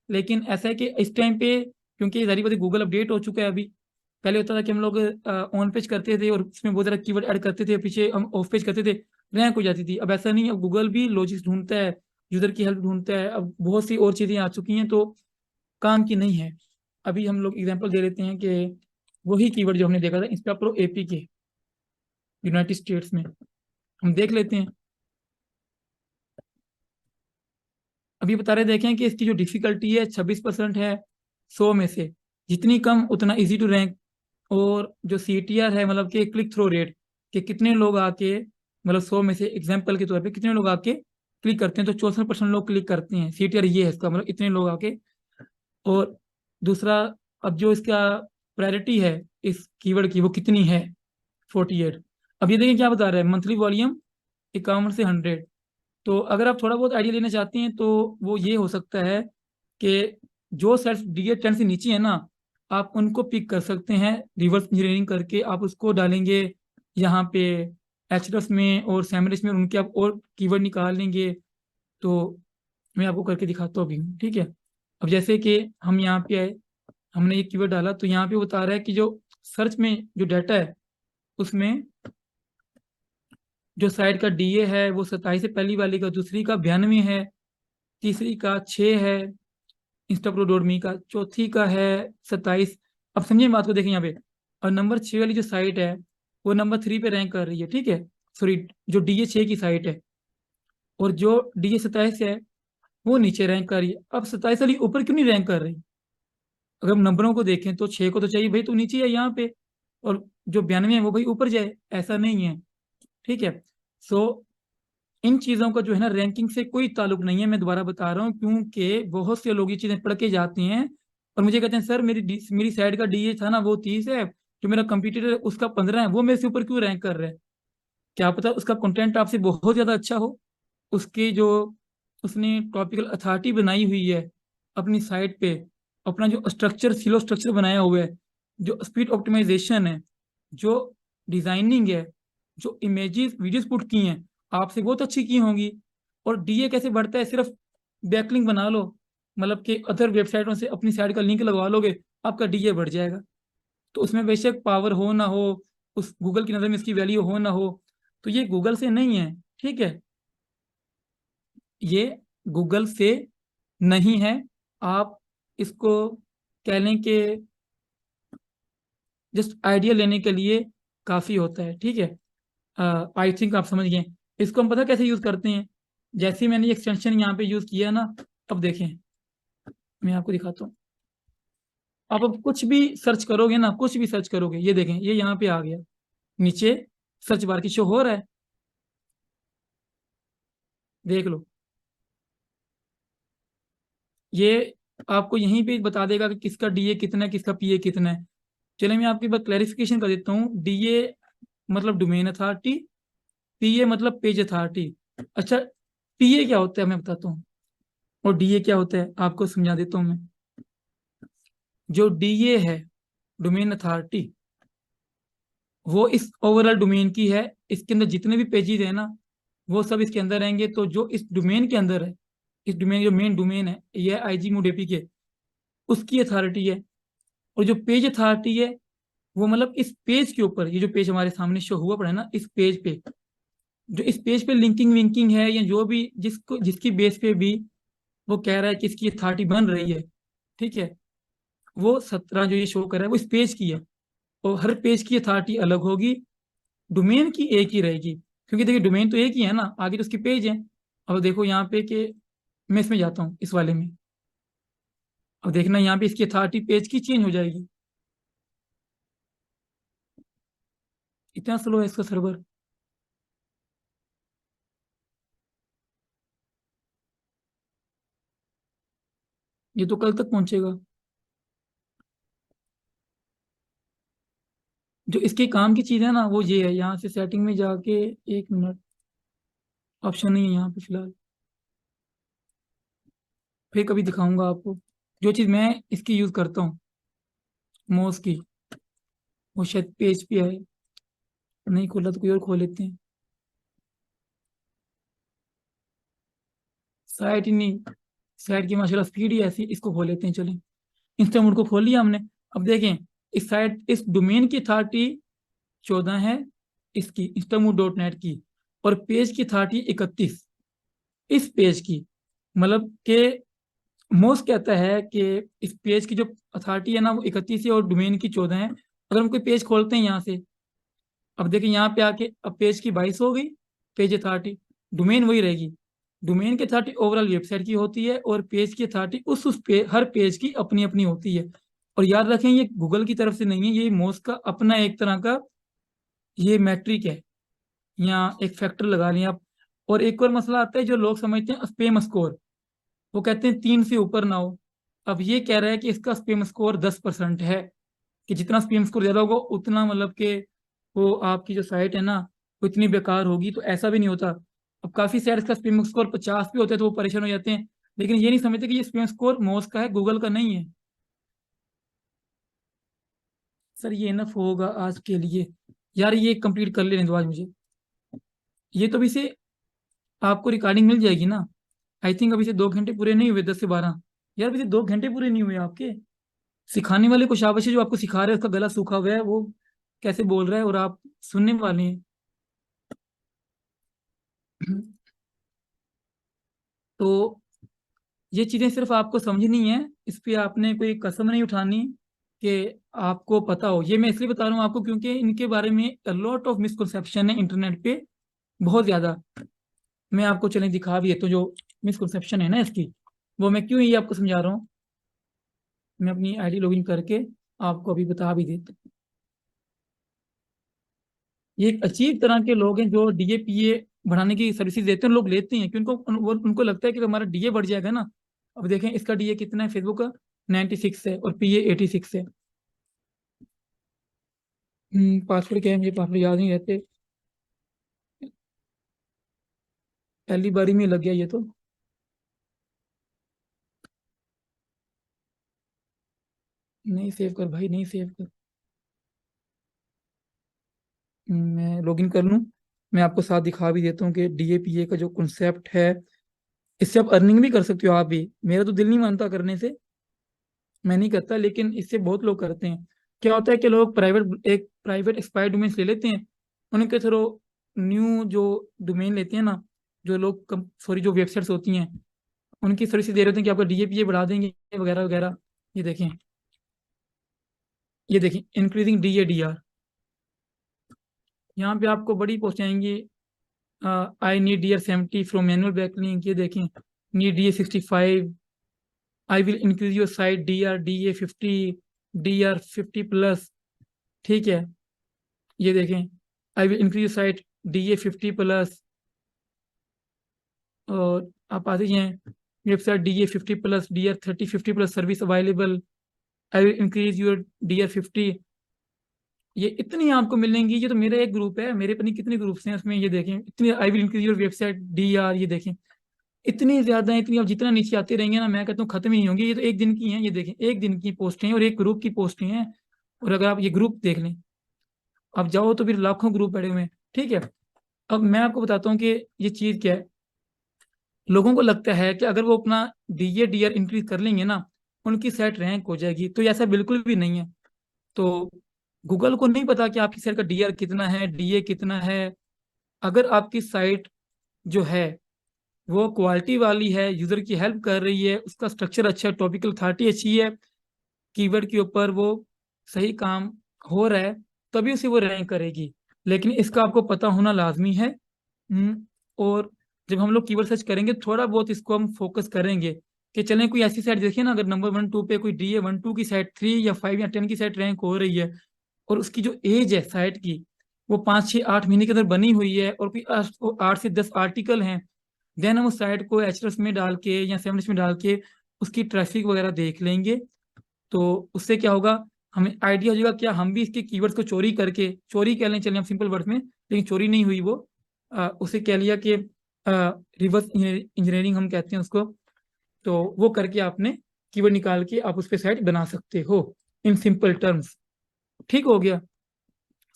लेकिन ऐसा है कि इस टाइम पे, क्योंकि सारी बातें गूगल अपडेट हो चुका है अभी। पहले होता था कि हम लोग ऑन पेज करते थे और उसमें बहुत सारा कीवर्ड ऐड करते थे, पीछे हम ऑफ पेज करते थे, रैंक हो जाती थी। अब ऐसा नहीं है, अब गूगल भी लॉजिक्स ढूंढता है, यूजर की हेल्प ढूंढता है, अब बहुत सी और चीज़ें आ चुकी हैं, तो काम की नहीं है। अभी हम लोग एग्जांपल दे लेते हैं कि वही कीवर्ड जो हमने देखा था इंस्टा प्रो एपी के यूनाइटेड स्टेट्स में, हम देख लेते हैं। अभी बता रहे, देखें कि इसकी जो डिफिकल्टी है 26% है 100 में से। जितनी कम उतना इजी टू रैंक। और जो सीटीआर है, मतलब कि क्लिक थ्रो रेट, कि कितने लोग आके, मतलब 100 में से एग्जाम्पल के तौर पे कितने लोग आके क्लिक करते हैं, तो 64% लोग क्लिक करते हैं। सीटीआर ये है इसका, मतलब इतने लोग आके। और दूसरा, अब जो इसका प्रायोरिटी है इस कीवर्ड की, वो कितनी है? 48। अब ये देखिए क्या बता रहा है, मंथली वॉल्यूम 51 से 100। तो अगर आप थोड़ा बहुत आइडिया लेना चाहते हैं, तो वो ये हो सकता है कि जो सेल्फ डीए 10 से नीचे है ना, आप उनको पिक कर सकते हैं, रिवर्स इंजीनियरिंग करके आप उसको डालेंगे यहाँ पे एचरस में और सैमरस में, और उनके आप और कीवर्ड निकाल लेंगे। तो मैं आपको करके दिखाता हूँ अभी, ठीक है? अब जैसे कि हम यहाँ पे आए, हमने ये कीवर्ड डाला, तो यहाँ पे बता रहा है कि जो सर्च में जो डाटा है, उसमें जो साइड का डीए है वो 27 है, पहली वाली का, दूसरी का 92 है, तीसरी का 6 है, इंस्टाप्रोडोडमी का, चौथी का है 27। अब समझिए बात को, देखें यहाँ पे, और नंबर 6 वाली जो साइट है, वो नंबर 3 पे रैंक कर रही है, ठीक है? सॉरी, जो डीए 6 की साइट है, और जो डीए 27 है वो नीचे रैंक कर रही है। अब 27 वाली ऊपर क्यों नहीं रैंक कर रही? अगर हम नंबरों को देखें तो 6 को तो चाहिए भाई तो नीचे है यहाँ पे, और जो 92 है वो भाई ऊपर जाए, ऐसा नहीं है, ठीक है? सो इन चीज़ों का जो है ना, रैंकिंग से कोई ताल्लुक नहीं है, मैं दोबारा बता रहा हूँ, क्योंकि बहुत से लोग ये चीज़ें पढ़ के जाते हैं और मुझे कहते हैं सर मेरी साइड का डीए था ना वो 30 है, जो मेरा कंप्यूटर है उसका 15 है, वो मेरे से ऊपर क्यों रैंक कर रहा है? क्या पता उसका कंटेंट आपसे बहुत ज़्यादा अच्छा हो, उसकी जो उसने टॉपिकल अथॉरिटी बनाई हुई है अपनी साइट पे, अपना जो स्ट्रक्चर, सिलो स्ट्रक्चर बनाया हुआ है, जो स्पीड ऑप्टिमाइजेशन है, जो डिजाइनिंग है, जो इमेजेस वीडियोस पुट की हैं, आपसे बहुत अच्छी की होंगी। और डीए कैसे बढ़ता है? सिर्फ बैकलिंक बना लो, मतलब कि अदर वेबसाइटों से अपनी साइट का लिंक लगवा लोगे, आपका डीए बढ़ जाएगा। तो उसमें बेशक पावर हो ना हो, उस गूगल की नज़र में इसकी वैल्यू हो ना हो, तो ये गूगल से नहीं है, ठीक है? ये गूगल से नहीं है। आप इसको कह लें कि जस्ट आइडिया लेने के लिए काफ़ी होता है, ठीक है? आई थिंक आप समझ गए। इसको हम पता कैसे यूज़ करते हैं? जैसे ही मैंने ये एक्सटेंशन यहाँ पे यूज़ किया ना, अब देखें, मैं आपको दिखाता हूँ। आप अब कुछ भी सर्च करोगे ना, कुछ भी सर्च करोगे, ये देखें, ये यहाँ पे आ गया नीचे, सर्च बार की शो हो रहा है, देख लो। ये आपको यहीं पे बता देगा कि किसका डीए कितना है, किसका पीए कितना है। चलिए मैं आपकी बात क्लैरिफिकेशन कर देता हूँ। डीए मतलब डोमेन अथॉरिटी, पीए मतलब पेज अथॉरिटी। अच्छा, पीए क्या होता है मैं बताता हूँ, और डीए क्या होता है आपको समझा देता हूँ मैं। जो डीए है, डोमेन अथॉरिटी, वो इस ओवरऑल डोमेन की है। इसके अंदर जितने भी पेजेस है ना, वो सब इसके अंदर रहेंगे। तो जो इस डोमेन के अंदर है, इस डोमेन, जो मेन डोमेन है, ये आईजी मोडेपी के, उसकी अथॉरिटी है। और जो पेज अथॉरिटी है, वो मतलब इस पेज के ऊपर, ये जो पेज हमारे सामने शो हुआ पड़ा है ना, इस पेज पे जो इस पेज पे लिंकिंग विंकिंग है या जो भी जिसको जिसकी बेस पे भी वो कह रहा है कि इसकी अथॉरिटी बन रही है, ठीक है, वो 17 जो ये शो कर रहा है वो इस पेज की है। और हर पेज की अथॉरिटी अलग होगी, डोमेन की एक ही रहेगी, क्योंकि देखिए डोमेन तो एक ही है ना, आगे तो उसकी पेज है। अब देखो यहाँ पे कि मैं इसमें जाता हूँ इस वाले में, अब देखना यहाँ पे इसकी अथॉरिटी पेज की चेंज हो जाएगी। इतना स्लो है इसका सर्वर। ये तो कल तक पहुंचेगा। जो इसके काम की चीज़ है ना वो ये है, यहाँ से सेटिंग में जाके, 1 मिनट, ऑप्शन नहीं है यहाँ पे फिलहाल, फिर कभी दिखाऊंगा आपको। जो चीज़ मैं इसकी यूज़ करता हूँ मोस की, वो शायद पेज पे है, नहीं खोला तो कोई और खोल लेते हैं। साइट ही नहीं, साइट की माशाल्लाह स्पीड ही ऐसी, इसको खोल लेते हैं चलें। इंस्टामोड को खोल लिया हमने। अब देखें, इस साइट इस डोमेन की अथॉरिटी 14 है, इसकी इंस्टामोड डॉट नेट की, और पेज की अथॉरिटी 31 इस पेज की। मतलब कि मोस कहता है कि इस पेज की जो अथॉरिटी है ना वो 31 है और डोमेन की 14 है। अगर हम कोई पेज खोलते हैं यहाँ से, अब देखिए यहाँ पे आके अब पेज की 22 हो गई, पेज अथॉरिटी, डोमेन वही रहेगी। डोमेन की अथॉरिटी ओवरऑल वेबसाइट की होती है और पेज की अथॉरिटी उस पे हर पेज की अपनी अपनी होती है। और याद रखें ये गूगल की तरफ से नहीं है, ये मोस का अपना एक तरह का ये मैट्रिक है, या एक फैक्टर लगा लें आप। और एक और मसला आता है जो लोग समझते हैं स्पेम स्कोर, वो कहते हैं 3 से ऊपर ना हो। अब ये कह रहा है कि इसका स्पेम स्कोर 10% है, कि जितना स्पेम स्कोर ज्यादा होगा उतना मतलब कि वो आपकी जो साइट है ना वो इतनी बेकार होगी। तो ऐसा भी नहीं होता। अब काफी साइट्स का स्पेम स्कोर 50 भी होता है तो वो परेशान हो जाते हैं, लेकिन ये नहीं समझते कि ये स्पेम स्कोर मोस का है, गूगल का नहीं है। सर ये इनफ होगा आज के लिए। यार ये कंप्लीट कर लेने दो आज मुझे। ये तो अभी से आपको रिकॉर्डिंग मिल जाएगी ना। आई थिंक अभी से 2 घंटे पूरे नहीं हुए, 10 से 12। यार अभी से 2 घंटे पूरे नहीं हुए आपके। सिखाने वाले को शाबाश है, जो आपको सिखा रहे हैं उसका गला सूखा हुआ है, वो कैसे बोल रहा है और आप सुनने वाले हैं। तो ये चीजें सिर्फ आपको समझनी है, इस पे आपने कोई कसम नहीं उठानी कि आपको पता हो। ये मैं इसलिए बता रहा हूँ आपको क्योंकि इनके बारे में लॉट ऑफ मिसकंसेप्शन है इंटरनेट पे, बहुत ज्यादा। मैं आपको चलें दिखा भी है तो जो मिसकंसेप्शन है ना इसकी, वो मैं क्यों ये आपको समझा रहा हूँ। मैं अपनी आईडी लॉगिन करके आपको अभी बता भी देता हूँ। ये एक अजीब तरह के लोग हैं जो डीए बढ़ाने की सर्विसेज देते हैं, लोग लेते हैं क्योंकि उनको लगता है कि हमारा डीए बढ़ जाएगा ना। अब देखें इसका डीए कितना है फेसबुक का, 96 है और पीए 86 है। पासवर्ड क्या है, मुझे पासवर्ड याद नहीं रहते, पहली बारी में लग गया ये तो। नहीं सेव कर भाई, नहीं सेव कर। मैं लॉगिन कर लूँ, मैं आपको साथ दिखा भी देता हूँ कि डीएपीए का जो कॉन्सेप्ट है, इससे आप अर्निंग भी कर सकते हो आप भी। मेरा तो दिल नहीं मानता करने से, मैं नहीं करता, लेकिन इससे बहुत लोग करते हैं। क्या होता है कि लोग एक प्राइवेट एक्सपायर्ड डोमेन ले लेते हैं, उनके थ्रू न्यू जो डोमेन लेते हैं ना, जो लोग सॉरी जो वेबसाइट्स होती हैं उनकी सर्विस दे रहे होते हैं कि आपका डीएपीए बढ़ा देंगे वगैरह वगैरह। ये देखें, ये देखें इंक्रीजिंग डीए डीआर, यहाँ पे आपको बड़ी पोस्ट आएंगी। I need DR 70 from manual backlink, ये देखें, need DA 65, I will increase your site DA 50, DR 50+। ठीक है, ये देखें, I will increase your site DA 50+। और आप आते हैं website DA 50+, DR 30 50+ service available, I will increase your DR 50। ये इतनी आपको मिलेंगी। ये तो मेरा एक ग्रुप है, मेरे पता नहीं कितने ग्रुप्स हैं उसमें, ये देखें इतनी, I will increase your website DR, ये देखें इतनी ज्यादा है, इतनी। अब जितना नीचे आते रहेंगे ना मैं कहता हूँ खत्म ही नहीं होंगी। ये तो एक दिन की हैं, ये देखें एक दिन की पोस्टें हैं और एक ग्रुप की पोस्टें हैं। और अगर आप ये ग्रुप देख लें, आप जाओ तो फिर लाखों ग्रुप पड़े हुए हैं। ठीक है, अब मैं आपको बताता हूँ कि ये चीज़ क्या है। लोगों को लगता है कि अगर वो अपना डीए डीआर इंक्रीज कर लेंगे ना उनकी साइट रैंक हो जाएगी, तो ऐसा बिल्कुल भी नहीं है। तो गूगल को नहीं पता कि आपकी साइट का डीआर कितना है, डीए कितना है, अगर आपकी साइट जो है वो क्वालिटी वाली है, यूजर की हेल्प कर रही है, उसका स्ट्रक्चर अच्छा है, टॉपिकल अथॉरिटी अच्छी है, कीवर्ड के ऊपर वो सही काम हो रहा है, तभी उसे वो रैंक करेगी। लेकिन इसका आपको पता होना लाजमी है। और जब हम लोग कीवर्ड सर्च करेंगे थोड़ा बहुत इसको हम फोकस करेंगे कि चलें कोई ऐसी साइट देखिए ना, अगर नंबर 1 2 पे कोई DA 1 2 की साइट 3 या 5 या 10 की साइट रैंक हो रही है, और उसकी जो एज है साइट की वो 5 6 8 महीने के अंदर बनी हुई है, और कोई 8 से 10 आर्टिकल हैं, देन हम उस साइट को एचरस में डाल के या सेमरस में डाल के उसकी ट्रैफिक वगैरह देख लेंगे। तो उससे क्या होगा, हमें आइडिया हो जाएगा क्या हम भी इसके कीवर्ड्स को चोरी करके, चोरी कह लें चलें हम सिंपल वर्ड्स में, लेकिन चोरी नहीं हुई वो, उसे कह लिया कि रिवर्स इंजीनियरिंग हम कहते हैं उसको। तो वो करके आपने कीवर्ड निकाल के आप उस पर साइट बना सकते हो इन सिंपल टर्म्स। ठीक हो गया।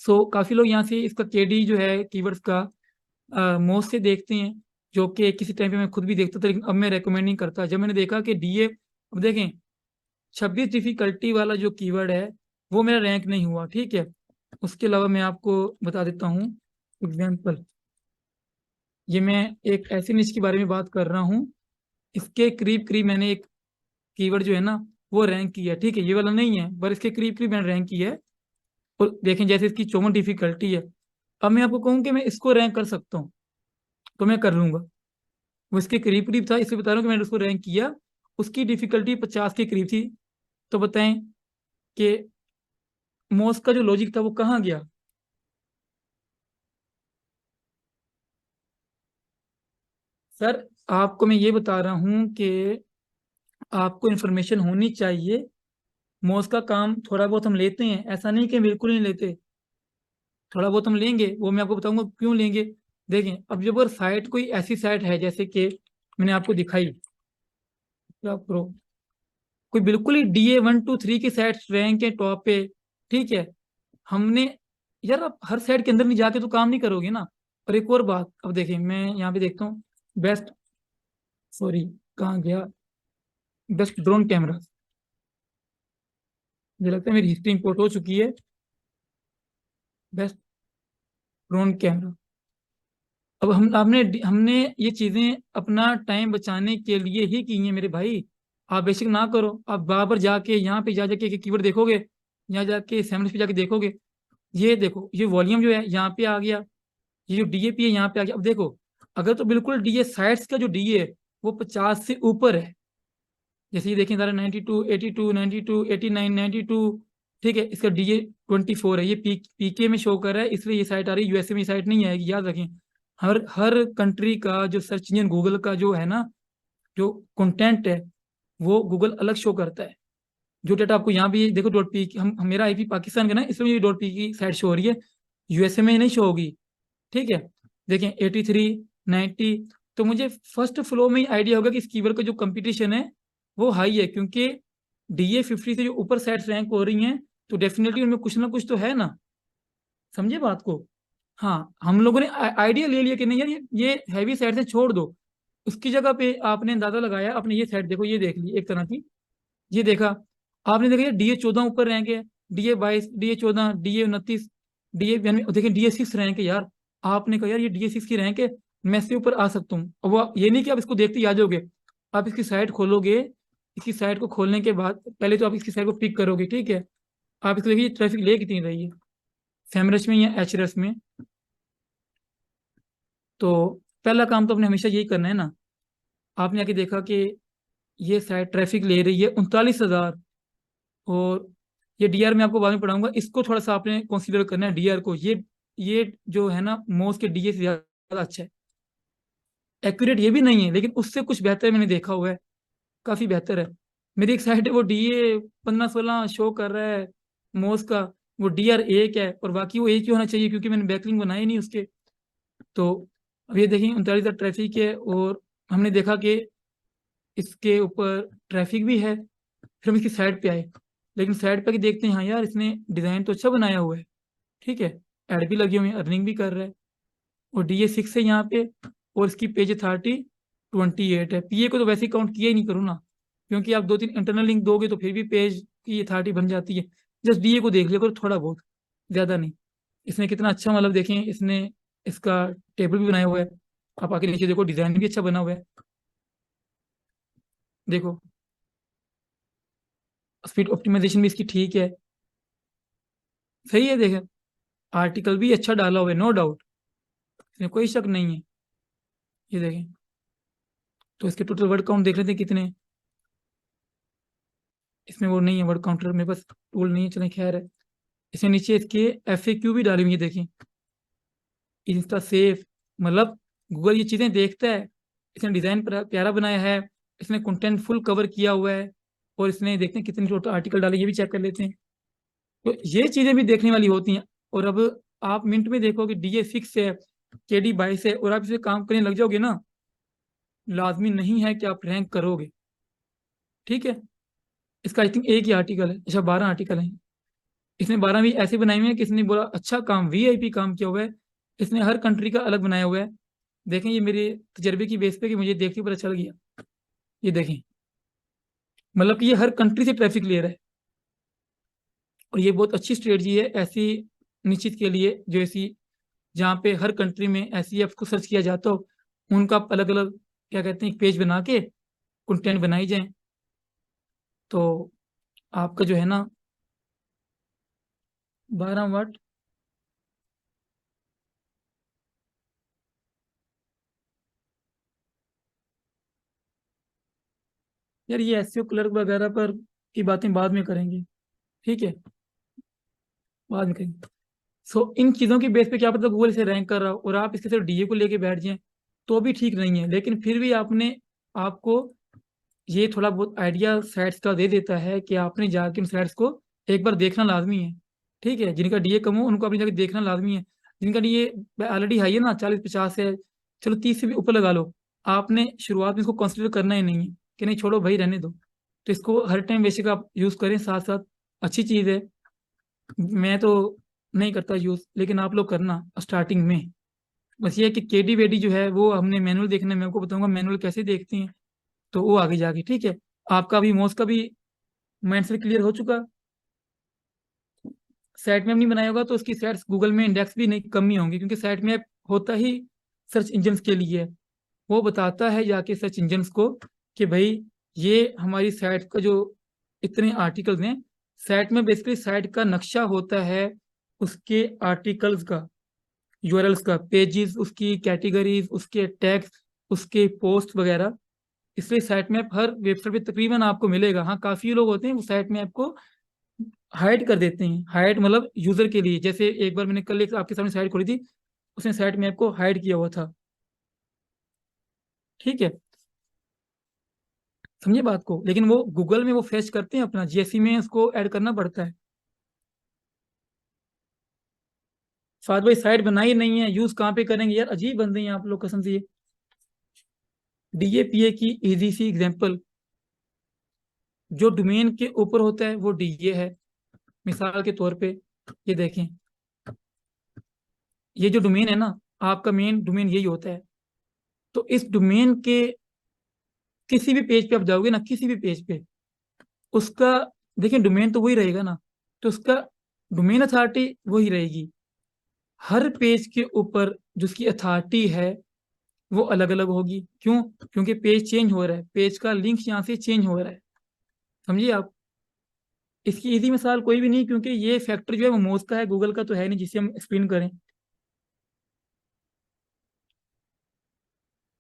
सो काफी लोग यहाँ से इसका केडी जो है कीवर्ड्स का मोस्ट से देखते हैं, जो कि किसी टाइम पे मैं खुद भी देखता था, लेकिन अब मैं रेकमेंड नहीं करता। जब मैंने देखा कि डीए, अब देखें 26 डिफिकल्टी वाला जो कीवर्ड है वो मेरा रैंक नहीं हुआ, ठीक है। उसके अलावा मैं आपको बता देता हूँ एग्जाम्पल। ये मैं एक ऐसे निच के बारे में बात कर रहा हूँ, इसके करीब करीब मैंने एक कीवर्ड जो है ना वो रैंक किया है, ठीक है, ये वाला नहीं है पर इसके करीब करीब मैंने रैंक किया है। और देखें जैसे इसकी 54 डिफिकल्टी है, अब मैं आपको कहूँ कि मैं इसको रैंक कर सकता हूँ तो मैं कर लूंगा। वो इसके करीब करीब था, इसलिए बता रहा हूँ कि मैंने उसको रैंक किया। उसकी डिफिकल्टी 50 के करीब थी। तो बताएं कि मोस का जो लॉजिक था वो कहाँ गया। सर आपको मैं ये बता रहा हूँ कि आपको इन्फॉर्मेशन होनी चाहिए। मोस का काम थोड़ा बहुत हम लेते हैं, ऐसा नहीं कि बिल्कुल नहीं लेते, थोड़ा बहुत हम लेंगे, वो मैं आपको बताऊंगा क्यों लेंगे। देखें अब जब अगर साइट कोई ऐसी साइट है जैसे कि मैंने आपको दिखाई, क्या प्रो, कोई बिल्कुल ही DA 1 2 3 की साइट रैंक है टॉप पे, ठीक है, हमने, यार आप हर साइट के अंदर नहीं जाके तो काम नहीं करोगे ना। और एक और बात, अब देखिए मैं यहाँ पे देखता हूँ बेस्ट, सॉरी कहाँ गया, बेस्ट ड्रोन कैमरा, मुझे लगता है मेरी हिस्ट्री इंपोर्ट हो चुकी है। Best drone camera. अब हम आपने हमने ये चीजें अपना टाइम बचाने के लिए ही की हैं मेरे भाई। आप बेशक ना करो, आप बार बार जाके यहाँ पे जा जाके कीवर्ड देखोगे, यहाँ जाके सेमनस पे जाके देखोगे, ये देखो ये वॉल्यूम जो है यहाँ पे आ गया, ये जो DAP है यहाँ पे आ गया। अब देखो अगर तो बिल्कुल डीए साइट्स का जो डीए है वो 50 से ऊपर है, जैसे ये देखें सारा 92 82 92 89 92, ठीक है, इसका DA 24 है, ये PK में शो कर रहा है इसलिए ये साइट आ रही है, यूएसए में साइट नहीं आएगी, याद रखें। हर हर कंट्री का जो सर्च इंजन गूगल का जो है ना, जो कंटेंट है वो गूगल अलग शो करता है। जो डाटा आपको यहाँ भी देखो डॉट पी, हम मेरा IP पाकिस्तान का ना, इसलिए ये डॉट पी की साइट शो हो रही है, यूएसए में नहीं शो होगी, ठीक है। देखें 83 90, तो मुझे फर्स्ट फ्लो में ही आइडिया होगा कि इस कीवर्ड का जो कंपटीशन है वो हाई है, क्योंकि DA 50 से जो ऊपर साइट्स रैंक हो रही हैं तो डेफिनेटली उनमें कुछ ना कुछ तो है ना, समझे बात को। हाँ हम लोगों ने आइडिया ले लिया कि नहीं यार ये हैवी साइड से छोड़ दो, उसकी जगह पे आपने अंदाजा लगाया, आपने ये साइड देखो, ये देख ली एक तरह की, ये देखा, आपने देखा DA 14 ऊपर रैंक है, DA 22 DA 14 DA 29 देखिए DA 6 रैंक है यार। आपने कहा यार ये DA 6 की रैंक है, मैं इससे ऊपर आ सकता हूँ। अब वो ये नहीं कि आप इसको देखते ही आ जाओगे, आप इसकी साइट खोलोगे, इसकी साइट को खोलने के बाद पहले तो आप इसकी साइट को पिक करोगे, ठीक है, आप इसको देखिए ट्रैफिक ले कितनी रही है सेमरस में या एचरस में। तो पहला काम तो आपने हमेशा यही करना है ना, आपने आके देखा कि ये साइट ट्रैफिक ले रही है 39,000, और ये डीआर मैं आपको बाद में पढ़ाऊंगा, इसको थोड़ा सा आपने कंसीडर करना है डीआर को, ये जो है ना मोस के डीए से ज्यादा अच्छा है। एक्यूरेट ये भी नहीं है लेकिन उससे कुछ बेहतर मैंने देखा हुआ है, काफी बेहतर है। मेरी एक साइट है वो DA 15 16 शो कर रहा है मोस का, वो DR 1 है, और बाकी वो एक ही होना चाहिए क्योंकि मैंने बैकलिंक बनाई नहीं उसके। तो अब ये देखिए 39,000 ट्रैफिक है, और हमने देखा कि इसके ऊपर ट्रैफिक भी है। फिर हम इसकी साइड पे आए, लेकिन साइड पे आके देखते हैं हाँ यार इसने डिजाइन तो अच्छा बनाया हुआ है, ठीक है, एड भी लगी हुई है, अर्निंग भी कर रहा है, और DA 6 है यहाँ पे, और इसकी पेज अथॉरिटी 28 है। PA को तो वैसे ही काउंट किया ही नहीं करूँ ना, क्योंकि आप 2 3 इंटरनल लिंक दोगे तो फिर भी पेज की अथॉरिटी बन जाती है। जस्ट DA को देख लिया करो थोड़ा बहुत, ज्यादा नहीं। इसने कितना अच्छा मतलब देखें, इसने इसका टेबल भी बनाया हुआ है। आप आके नीचे देखो, डिजाइन भी अच्छा बना हुआ है। देखो, स्पीड ऑप्टिमाइजेशन भी इसकी ठीक है, सही है। देखें, आर्टिकल भी अच्छा डाला हुआ है, नो डाउट, इसमें कोई शक नहीं है। ये देखें, तो इसके टोटल वर्ड काउंट देख लेते हैं कितने हैं। इसमें वो नहीं है वर्ड काउंटर, मेरे पास टूल नहीं है, चलें खैर है। इसमें नीचे इसके FAQ भी डाली हुई है, देखें। इंस्टा सेफ, मतलब गूगल ये चीज़ें देखता है। इसने डिज़ाइन प्यारा बनाया है, इसने कंटेंट फुल कवर किया हुआ है, और इसने देखते हैं कितने टोटल आर्टिकल डाले, ये भी चेक कर लेते हैं। तो ये चीज़ें भी देखने वाली होती हैं। और अब आप मिनट में देखो कि DA6 है, KD22 है, और आप इसे काम करने लग जाओगे ना, लाजमी नहीं है कि आप रैंक करोगे। ठीक है। इसका आई थिंक एक ही आर्टिकल है, अच्छा 12 आर्टिकल हैं। इसने 12 भी ऐसे बनाए हुए हैं कि इसने बोला अच्छा काम, VIP काम किया हुआ है। इसने हर कंट्री का अलग बनाया हुआ है। देखें, ये मेरे तजर्बे की बेस पे, कि मुझे देख के पता चल गया। ये देखें, मतलब कि ये हर कंट्री से ट्रैफिक ले रहा है। और ये बहुत अच्छी स्ट्रेटजी है ऐसी निश्चित के लिए, जो ऐसी जहाँ पे हर कंट्री में ऐसी ऐप्स को सर्च किया जाता हो, उनका अलग अलग क्या कहते हैं, एक पेज बना के कंटेंट बनाई जाए, तो आपका जो है ना 12 वाट। यार ये SEO क्लर्क वगैरह पर की बातें बाद में करेंगे, ठीक है, बाद में करेंगे। सो इन चीज़ों की बेस पे क्या पता गूगल इसे रैंक कर रहा हो, और आप इसके सिर्फ DA को लेके बैठ जाएं, तो भी ठीक नहीं है। लेकिन फिर भी आपने, आपको ये थोड़ा बहुत आइडिया साइट्स का दे देता है कि आपने जाके उन साइट्स को एक बार देखना लाजमी है। ठीक है, जिनका DA कम हो उनको अपनी जाके देखना लाजमी है। जिनका DA ऑलरेडी हाई है ना, 40-50 है, चलो 30 से भी ऊपर लगा लो, आपने शुरुआत में इसको कंसिडर करना ही नहीं है, कि नहीं छोड़ो भाई रहने दो। तो इसको हर टाइम बेसिक आप यूज़ करें साथ साथ, अच्छी चीज़ है। मैं तो नहीं करता यूज़, लेकिन आप लोग करना स्टार्टिंग में। बस ये है कि KD वेडी जो है वो हमने मैनुअल देखना है, मैं आपको बताऊंगा मैनुअल कैसे देखते हैं, तो वो आगे जाके ठीक है। आपका भी मोस्ट का भी माइंड से क्लियर हो चुका। साइट मैप नहीं बनाया होगा तो उसकी साइट्स गूगल में इंडेक्स भी नहीं कम ही होंगी, क्योंकि साइट मैप होता ही सर्च इंजन्स के लिए है। वो बताता है जाके सर्च इंजन्स को कि भाई ये हमारी साइट का जो इतने आर्टिकल्स हैं, साइट में बेसिकली साइट का नक्शा होता है, उसके आर्टिकल्स का, URLs का, पेजेस, उसकी कैटेगरीज, उसके टैग्स, उसके पोस्ट वगैरह। इसलिए साइट मैप हर वेबसाइट पे तकरीबन आपको मिलेगा। हाँ, काफ़ी लोग होते हैं वो साइट मैप को हाइड कर देते हैं। हाइड मतलब यूजर के लिए, जैसे एक बार मैंने कल एक आपके सामने साइट खोली थी, उसने साइट मैप को हाइड किया हुआ था। ठीक है, समझे बात को। लेकिन वो गूगल में वो फेच करते हैं, अपना GSC में उसको ऐड करना पड़ता है। साथ भाई साइट बनाई नहीं है, यूज कहाँ पे करेंगे यार, अजीब बंदे हैं आप लोग कसम से। ये DA PA की इजी सी एग्जांपल, जो डोमेन के ऊपर होता है वो DA है। मिसाल के तौर पे ये देखें, ये जो डोमेन है ना, आपका मेन डोमेन यही होता है। तो इस डोमेन के किसी भी पेज पे आप जाओगे ना, किसी भी पेज पे, उसका देखिए डोमेन तो वही रहेगा ना, तो उसका डोमेन अथॉरिटी वही रहेगी। हर पेज के ऊपर जो उसकी अथॉरिटी है वो अलग अलग होगी। क्यों? क्योंकि पेज चेंज हो रहा है, पेज का लिंक यहाँ से चेंज हो रहा है। समझिए आप। इसकी इजी मिसाल कोई भी नहीं, क्योंकि ये फैक्टर जो है वो मोज का है, गूगल का तो है नहीं जिसे हम एक्सप्लेन करें।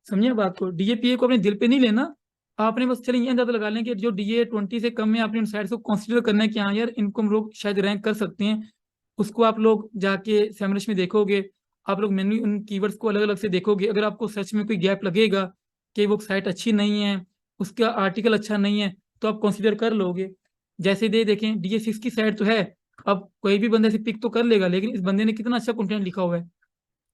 समझिए बात को। DA PA को अपने दिल पे नहीं लेना। आपने बस चलिए ये अंदाजा लगा लें कि जो DA20 से कम है, आपने उन साइट्स को कंसिडर करना है कि हाँ यार इनको हम लोग शायद रैंक कर सकते हैं। उसको आप लोग जाके सैमरश में देखोगे, आप लोग मैन्युअली उन कीवर्ड्स को अलग अलग से देखोगे। अगर आपको सर्च में कोई गैप लगेगा कि वो साइट अच्छी नहीं है, उसका आर्टिकल अच्छा नहीं है, तो आप कंसिडर कर लोगे। जैसे दे देखें, DA6 की साइट तो है। अब कोई भी बंदे से पिक तो कर लेगा, लेकिन इस बंदे ने कितना अच्छा कंटेंट लिखा हुआ है,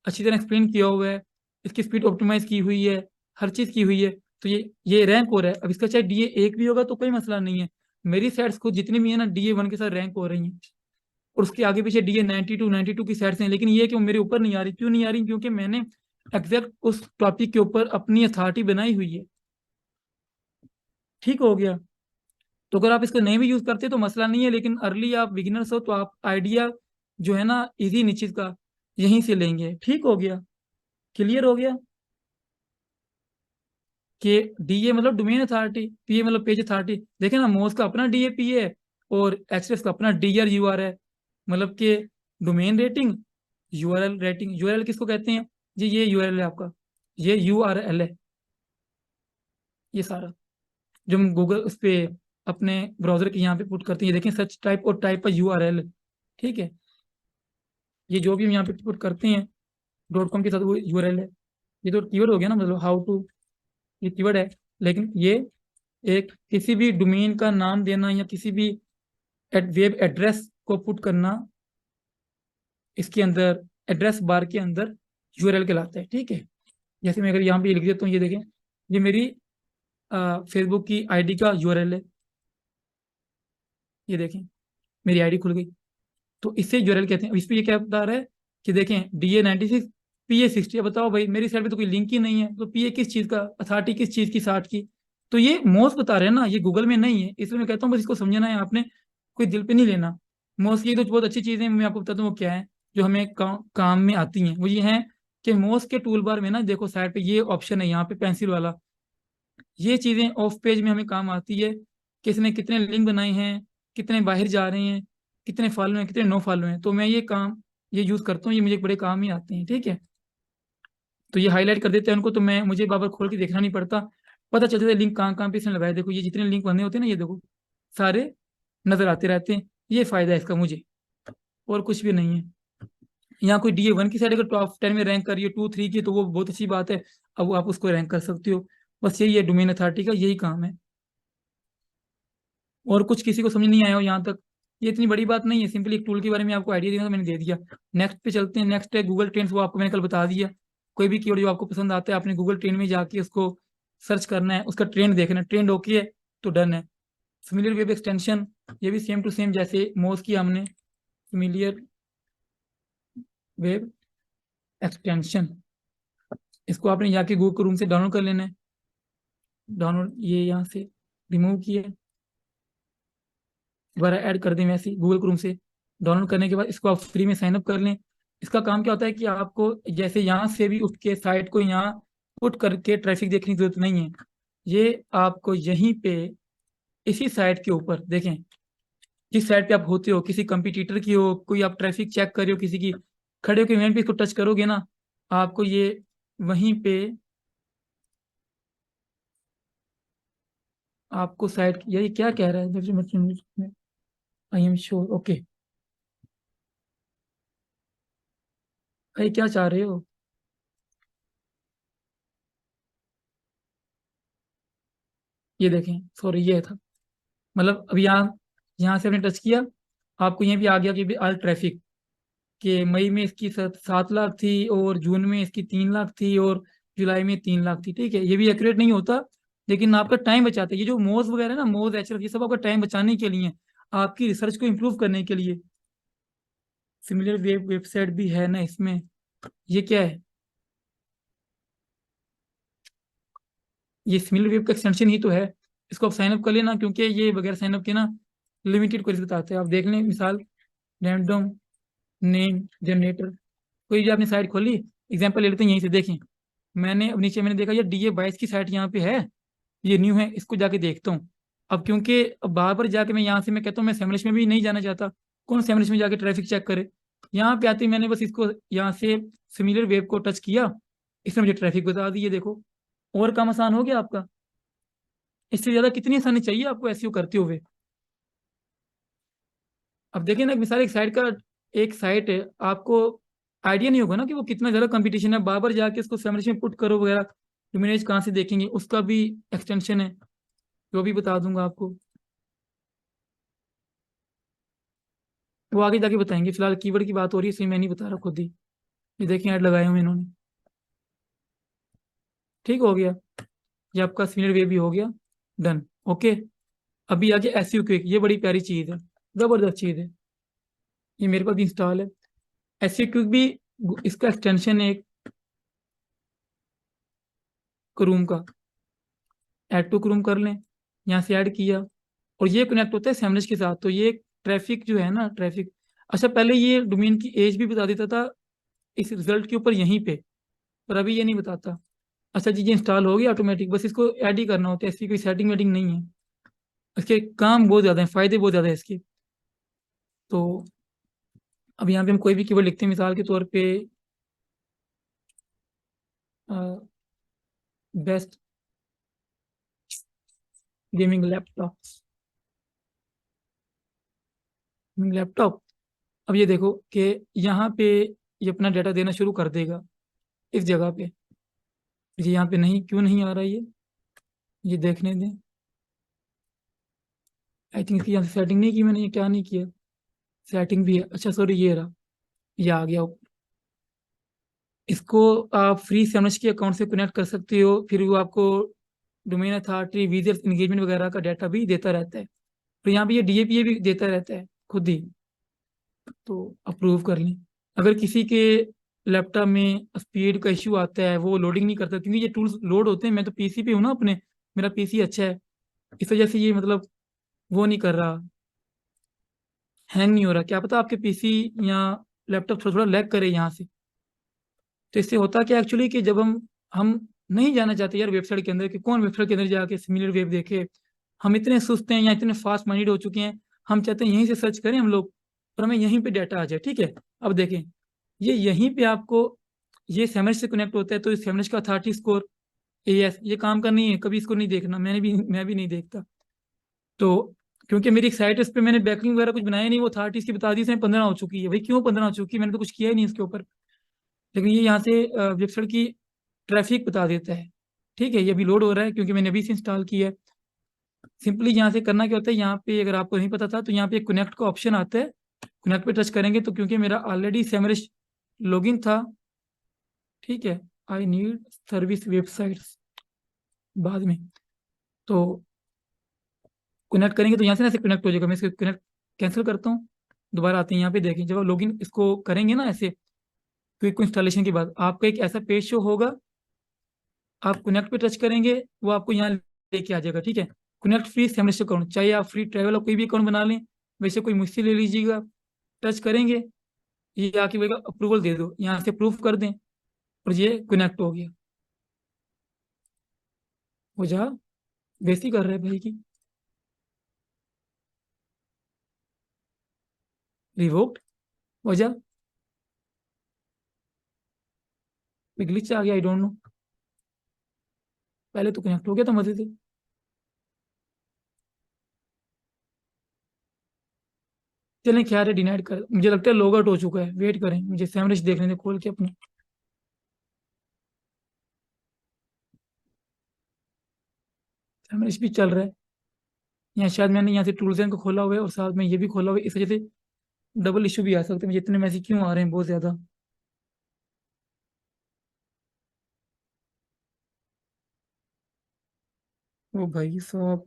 अच्छी तरह एक्सप्लेन किया हुआ है, इसकी स्पीड ऑप्टिमाइज की हुई है, हर चीज़ की हुई है। तो ये रैंक हो रहा है। अब इसका चाहे DA1 भी होगा तो कोई मसला नहीं है। मेरी साइट्स को जितनी भी है ना DA1 के साथ रैंक हो रही हैं, और उसके आगे पीछे DA92 92 की साइट्स हैं। लेकिन ये कि वो मेरे ऊपर नहीं आ रही। क्यों नहीं आ रही? क्योंकि मैंने एग्जैक्ट उस टॉपिक के ऊपर अपनी अथॉरिटी बनाई हुई है। ठीक हो गया। तो अगर आप इसको नहीं भी यूज करते तो मसला नहीं है, लेकिन अर्ली आप बिगिनर्स हो तो आप आइडिया जो है ना इजी निश्चित का, यहीं से लेंगे। ठीक हो गया, क्लियर हो गया कि डीए मतलब डोमेन अथॉरिटी, पीए मतलब पेज अथॉरिटी। देखे ना, मोज का अपना डीएपी है और एक्सप्रेस का अपना डीआर यूआर है। मतलब कि domain rating, URL rating. URL किसको कहते हैं? ये यूआरएल है आपका, ये यूआरएल है। ये सारा जो हम गूगल उस पे अपने ब्राउजर के यहाँ पे पुट करते हैं, ये देखें सर्च टाइप और टाइप पर यूआरएल। ठीक है, ये जो भी हम यहाँ पे पुट करते हैं डॉट कॉम के साथ, वो यूआरएल है। ये तो कीवर्ड हो गया ना, मतलब हाउ टू, ये कीवर्ड है। लेकिन ये एक किसी भी डोमेन का नाम देना या किसी भी वेब एड्रेस को पुट करना, इसके अंदर एड्रेस बार के अंदर यूआरएल कहलाता है। ठीक है, जैसे मैं अगर यहाँ पे लिख देता हूँ, ये देखें, ये मेरी फेसबुक की आईडी का यूआरएल है। ये देखें, मेरी आईडी खुल गई। तो इससे यूआरएल कहते हैं। इस पे ये क्या बता रहा है कि देखें DA96 PA60। अब बताओ भाई, मेरी साइड पे तो कोई लिंक ही नहीं है, तो पीए किस चीज़ का, अथॉरिटी किस चीज़ की, साठ की। तो ये मोस बता रहे हैं ना, ये गूगल में नहीं है। इसलिए मैं कहता हूँ बस इसको समझना है आपने, कोई दिल पे नहीं लेना। मोस की तो बहुत अच्छी चीज़ें मैं आपको बताता हूँ वो क्या है, जो हमें काम में आती हैं। वो ये है कि मोस के टूल बार में ना देखो, साइड पे ये ऑप्शन है यहाँ पे पेंसिल वाला। ये चीज़ें ऑफ पेज में हमें काम आती है, किसने कितने लिंक बनाए हैं, कितने बाहर जा रहे हैं, कितने फॉलो हैं, कितने नो फॉलो हैं। तो मैं ये यूज़ करता हूँ, ये मुझे बड़े काम ही आते हैं। ठीक है, तो ये हाईलाइट कर देते हैं उनको, तो मैं मुझे बार बार खोल के देखना नहीं पड़ता, पता चल जाता है लिंक कहाँ कहाँ पे इसने लगाए। देखो ये जितने लिंक बने होते हैं ना, ये देखो सारे नजर आते रहते हैं। ये फायदा है इसका मुझे, और कुछ भी नहीं है। यहाँ कोई DA1 की साइड अगर टॉप 10 में रैंक कर रही है, 2 3 की, तो वो बहुत अच्छी बात है। अब वो आप उसको रैंक कर सकते हो। बस यही है डोमेन अथॉरिटी का, यही काम है। और कुछ किसी को समझ नहीं आया हो यहाँ तक, ये इतनी बड़ी बात नहीं है। सिंपली एक टूल के बारे में आपको आइडिया देना था, मैंने दे दिया। नेक्स्ट पे चलते हैं। नेक्स्ट है गूगल ट्रेंड्स, वो आपको मैंने कल बता दिया। कोई भी कीवर्ड जो आपको पसंद आता है, आपने गूगल ट्रेंड में जाके उसको सर्च करना है, उसका ट्रेंड देखना है। ट्रेंड ओके है तो डन है। फेमिलियर वेब एक्सटेंशन, ये भी सेम टू सेम जैसे मोज किया हमने। फेमिलियर वेब एक्सटेंशन, इसको आपने जाके गूगल क्रोम से डाउनलोड कर लेना है। डाउनलोड ये यहाँ से रिमूव किया, दोबारा ऐड कर दें वैसे ही गूगल क्रोम से। डाउनलोड करने के बाद इसको आप फ्री में साइन अप कर लें। इसका काम क्या होता है कि आपको जैसे यहाँ से भी उठ के साइट को यहाँ पुट करके ट्रैफिक देखने की जरूरत नहीं है। ये आपको यहीं पे इसी साइट के ऊपर देखें, जिस साइट पे आप होते हो, किसी कंपटीटर की हो, कोई आप ट्रैफिक चेक कर रहे हो किसी की, खड़े होकर इवेंट पे इसको टच करोगे ना, आपको ये वहीं पे आपको साइट, ये क्या कह रहा है, आई एम श्योर, ओके। भाई क्या चाह रहे हो? ये देखें, सॉरी ये था, मतलब अब यहाँ यहाँ से आपने टच किया, आपको यहाँ भी आ गया कि भी आल ट्रैफिक, कि मई में इसकी 7 लाख थी, और जून में इसकी 3 लाख थी, और जुलाई में 3 लाख थी। ठीक है, ये भी एक्यूरेट नहीं होता, लेकिन आपका टाइम बचाता है। ये जो मोज वगैरह ना, मोज एचएफ, ये सब आपका टाइम बचाने के लिए, आपकी रिसर्च को इम्प्रूव करने के लिए। सिमिलर वेबसाइट भी है ना इसमें। ये क्या है? ये सिमिलर वेब का एक्सटेंशन ही तो है। इसको आप साइन अप कर लेना, क्योंकि ये बगैर साइन अप के ना लिमिटेड क्वेरीज बताते हैं। आप देख लें, मिसाल रैंडम नेम जनरेटर, कोई भी आपने साइट खोली, एग्जांपल ले लेते हैं यहीं से, देखें। मैंने अब नीचे मैंने देखा ये DA22 की साइट यहाँ पे है, ये न्यू है, इसको जाके देखता हूँ। अब क्योंकि अब बार बार जाके मैं यहाँ से मैं कहता हूँ, मैं सैमलिश में भी नहीं जाना चाहता। कौन सैमलिश में जाके ट्रैफिक चेक करे? यहाँ पे आती मैंने बस इसको यहाँ से सिमिलर वेब को टच किया, इसने मुझे ट्रैफिक बता दी। ये देखो, और काम आसान हो गया आपका। इससे ज्यादा कितनी आसानी चाहिए आपको एसईओ करते हुए? अब देखिए ना, एक मिसाल, एक साइट है, आपको आइडिया नहीं होगा ना कि वो कितना ज्यादा कंपटीशन है, बार बार जाके उसको सैमलिश में पुट करो वगैरह, इमेज कहाँ से देखेंगे, उसका भी एक्सटेंशन है, वो भी बता दूंगा आपको। वो आगे जाके बताएंगे, फिलहाल कीवर्ड की बात हो रही है, इसलिए मैं नहीं बता रहा खुद ही। ये देखें, ऐड लगाए हुए इन्होंने। ठीक हो गया, ये आपका सीनियर वे भी हो गया, डन, ओके। अभी आगे एसयू क्विक, ये बड़ी प्यारी चीज है, जबरदस्त चीज है। ये मेरे पास भी इंस्टॉल है। एसयू क्विक भी इसका एक्सटेंशन है एक, क्रूम का। ऐड टू क्रूम कर लें, यहाँ से ऐड किया, और ये कनेक्ट होता है सैमलिश के साथ। तो ये ट्रैफिक जो है ना, ट्रैफिक, अच्छा पहले ये डोमेन की एज भी बता देता था, इस रिजल्ट के ऊपर यहीं पे, पर अभी ये नहीं बताता। अच्छा जी, ये इंस्टॉल हो गया ऑटोमेटिक, बस इसको ऐड ही करना होता है, इसकी कोई सेटिंग वेटिंग नहीं है। इसके काम बहुत ज़्यादा हैं, फायदे बहुत ज़्यादा है इसके। तो अब यहाँ पे हम कोई भी कीवर्ड लिखते हैं, मिसाल के तौर पे बेस्ट गेमिंग लैपटॉप, लैपटॉप। अब ये देखो कि यहाँ पे ये अपना डाटा देना शुरू कर देगा इस जगह पे। ये यहाँ पे नहीं, क्यों नहीं आ रहा ये देखने दें। आई थिंक इसकी यहाँ से सेटिंग नहीं की मैंने, ये क्या नहीं किया, सेटिंग भी है, अच्छा सॉरी ये रहा, ये आ गया। इसको आप फ्री सेमरश के अकाउंट से कनेक्ट कर सकते हो, फिर वो आपको डोमेन अथॉरिटी, विजिटर्स एंगेजमेंट वगैरह का डाटा भी देता रहता है। तो यहाँ पे ये डीएपीए भी देता रहता है खुद ही, तो अप्रूव कर लें। अगर किसी के लैपटॉप में स्पीड का इश्यू आता है, वो लोडिंग नहीं करता, क्योंकि ये टूल्स लोड होते हैं, मैं तो पीसी पे हूँ ना अपने, मेरा पीसी अच्छा है, इस वजह से ये मतलब वो नहीं कर रहा, हैंग नहीं हो रहा। क्या पता आपके पीसी या लैपटॉप थोड़ा थोड़ा लैग करे यहाँ से। तो इससे होता क्या एक्चुअली कि जब हम नहीं जाना चाहते यार वेबसाइट के अंदर, कि कौन वेबसाइट के अंदर जाके सिमिलर वेब देखे, हम इतने सुस्त हैं या इतने फास्ट माइंडेड हो चुके हैं, हम चाहते हैं यहीं से सर्च करें हम लोग, और हमें यहीं पे डाटा आ जाए। ठीक है, अब देखें, ये यहीं पे आपको ये सेमरश से कनेक्ट होता है, तो इस सेमरश का अथॉरिटी स्कोर एएस ये काम का नहीं है, कभी इसको नहीं देखना, मैं भी नहीं देखता। तो क्योंकि मेरी एक साइट है, इस पर मैंने बैकलिंग वगैरह कुछ बनाया नहीं, वो अथॉरिटी इसकी बता दी, इसमें 15 हो चुकी है। भाई क्यों 15 हो चुकी है, मैंने तो कुछ किया ही नहीं इसके ऊपर। लेकिन ये यहाँ से वेबसाइट की ट्रैफिक बता देता है। ठीक है, ये अभी लोड हो रहा है क्योंकि मैंने अभी से इंस्टॉल किया है। सिंपली यहाँ से करना क्या होता है, यहाँ पे अगर आपको नहीं पता था तो यहाँ पे कनेक्ट का ऑप्शन आता है, कनेक्ट पे टच करेंगे तो, क्योंकि मेरा ऑलरेडी सेमरश लॉगिन था, ठीक है, आई नीड सर्विस वेबसाइट्स बाद में, तो कनेक्ट करेंगे तो यहाँ से ना ऐसे कनेक्ट हो जाएगा। मैं इसको कनेक्ट कैंसिल करता हूँ, दोबारा आते हैं यहाँ पे, देखें जब आप लॉगिन इसको करेंगे ना ऐसे क्विक इंस्टॉलेशन के बाद, आपका एक ऐसा पेज शो होगा, आप कनेक्ट पे टच करेंगे, वो आपको यहाँ लेके आ जाएगा। ठीक है, कनेक्ट फ्री सेमरश अकाउंट, चाहे आप फ्री ट्रैवल और कोई भी अकाउंट बना लें, वैसे कोई मुझसे ले लीजिएगा। टच करेंगे, ये आके बोलेगा अप्रूवल दे दो, यहाँ से प्रूफ कर दें, और ये कनेक्ट हो गया। हो जा, बेइज्जती कर रहे हैं भाई की। रिवोक्ड हो जा, ग्लिच आ गया, आई डोंट नो, पहले तो कनेक्ट हो गया था मजे से। चलें खैर है, डिनाइड कर, मुझे लगता है लॉग आउट हो चुका है, वेट करें, मुझे सैमरश देखने दे खोल के अपना। सैमरश भी चल रहा है, यहाँ शायद मैंने यहाँ से टूल्स को खोला हुआ है और साथ में ये भी खोला हुआ है, इस वजह से डबल इशू भी आ सकते हैं। मुझे इतने मैसेज क्यों आ रहे हैं बहुत ज्यादा। ओ भाई साहब,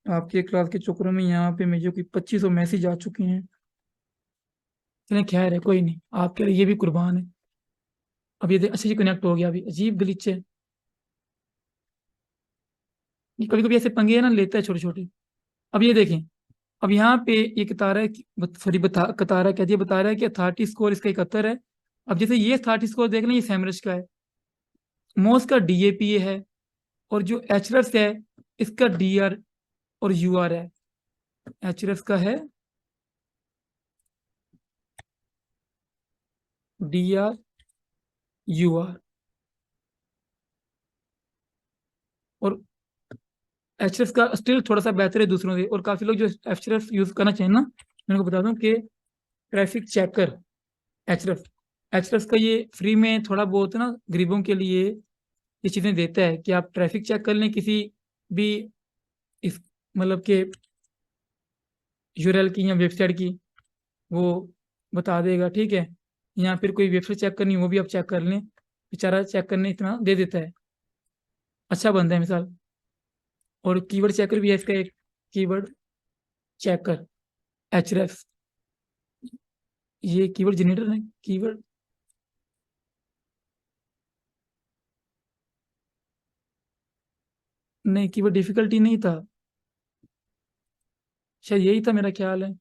आपके क्लास के चक्करों में यहाँ पे मुझे कोई 2500 मैसेज आ चुके हैं। चलें खैर है, कोई नहीं, आपके लिए ये भी कुर्बान है। अब ये अच्छा ये कनेक्ट हो गया, अभी अजीब ग्लिच है, ये कभी कभी ऐसे पंगे ना लेता है छोटे छोटे। अब ये देखें, अब यहाँ पे ये बता रहा है कि सॉरी बता रहा है, क्या ये बता रहा है कि अथॉरिटी स्कोर इसका 71 है। अब जैसे ये अथॉरिटी स्कोर देख लें, ये सैमरश का है, मोस का डीएपीए है, और जो एचरस है इसका डीआर और यूआर है। एचरस का है डीआर यूआर, और एचरस का स्टिल थोड़ा सा बेहतर है दूसरों से, और काफी लोग जो एचरस यूज करना चाहिए ना, मैं उनको बता दूं कि ट्रैफिक चेकर एचरस, एचरस का ये फ्री में थोड़ा बहुत ना गरीबों के लिए ये चीजें देता है कि आप ट्रैफिक चेक कर लें किसी भी इस मतलब के यूआरएल की या वेबसाइट की, वो बता देगा। ठीक है, या फिर कोई वेबसाइट चेक करनी हो वो भी आप चेक कर लें, बेचारा चेक करने इतना दे देता है, अच्छा बंदा है मिसाल। और कीवर्ड चेकर भी है इसका एक, कीवर्ड चेकर एचरेफ, ये कीवर्ड जनरेटर है, कीवर्ड नहीं, कीवर्ड डिफिकल्टी नहीं था, शायद यही था, मेरा ख्याल है।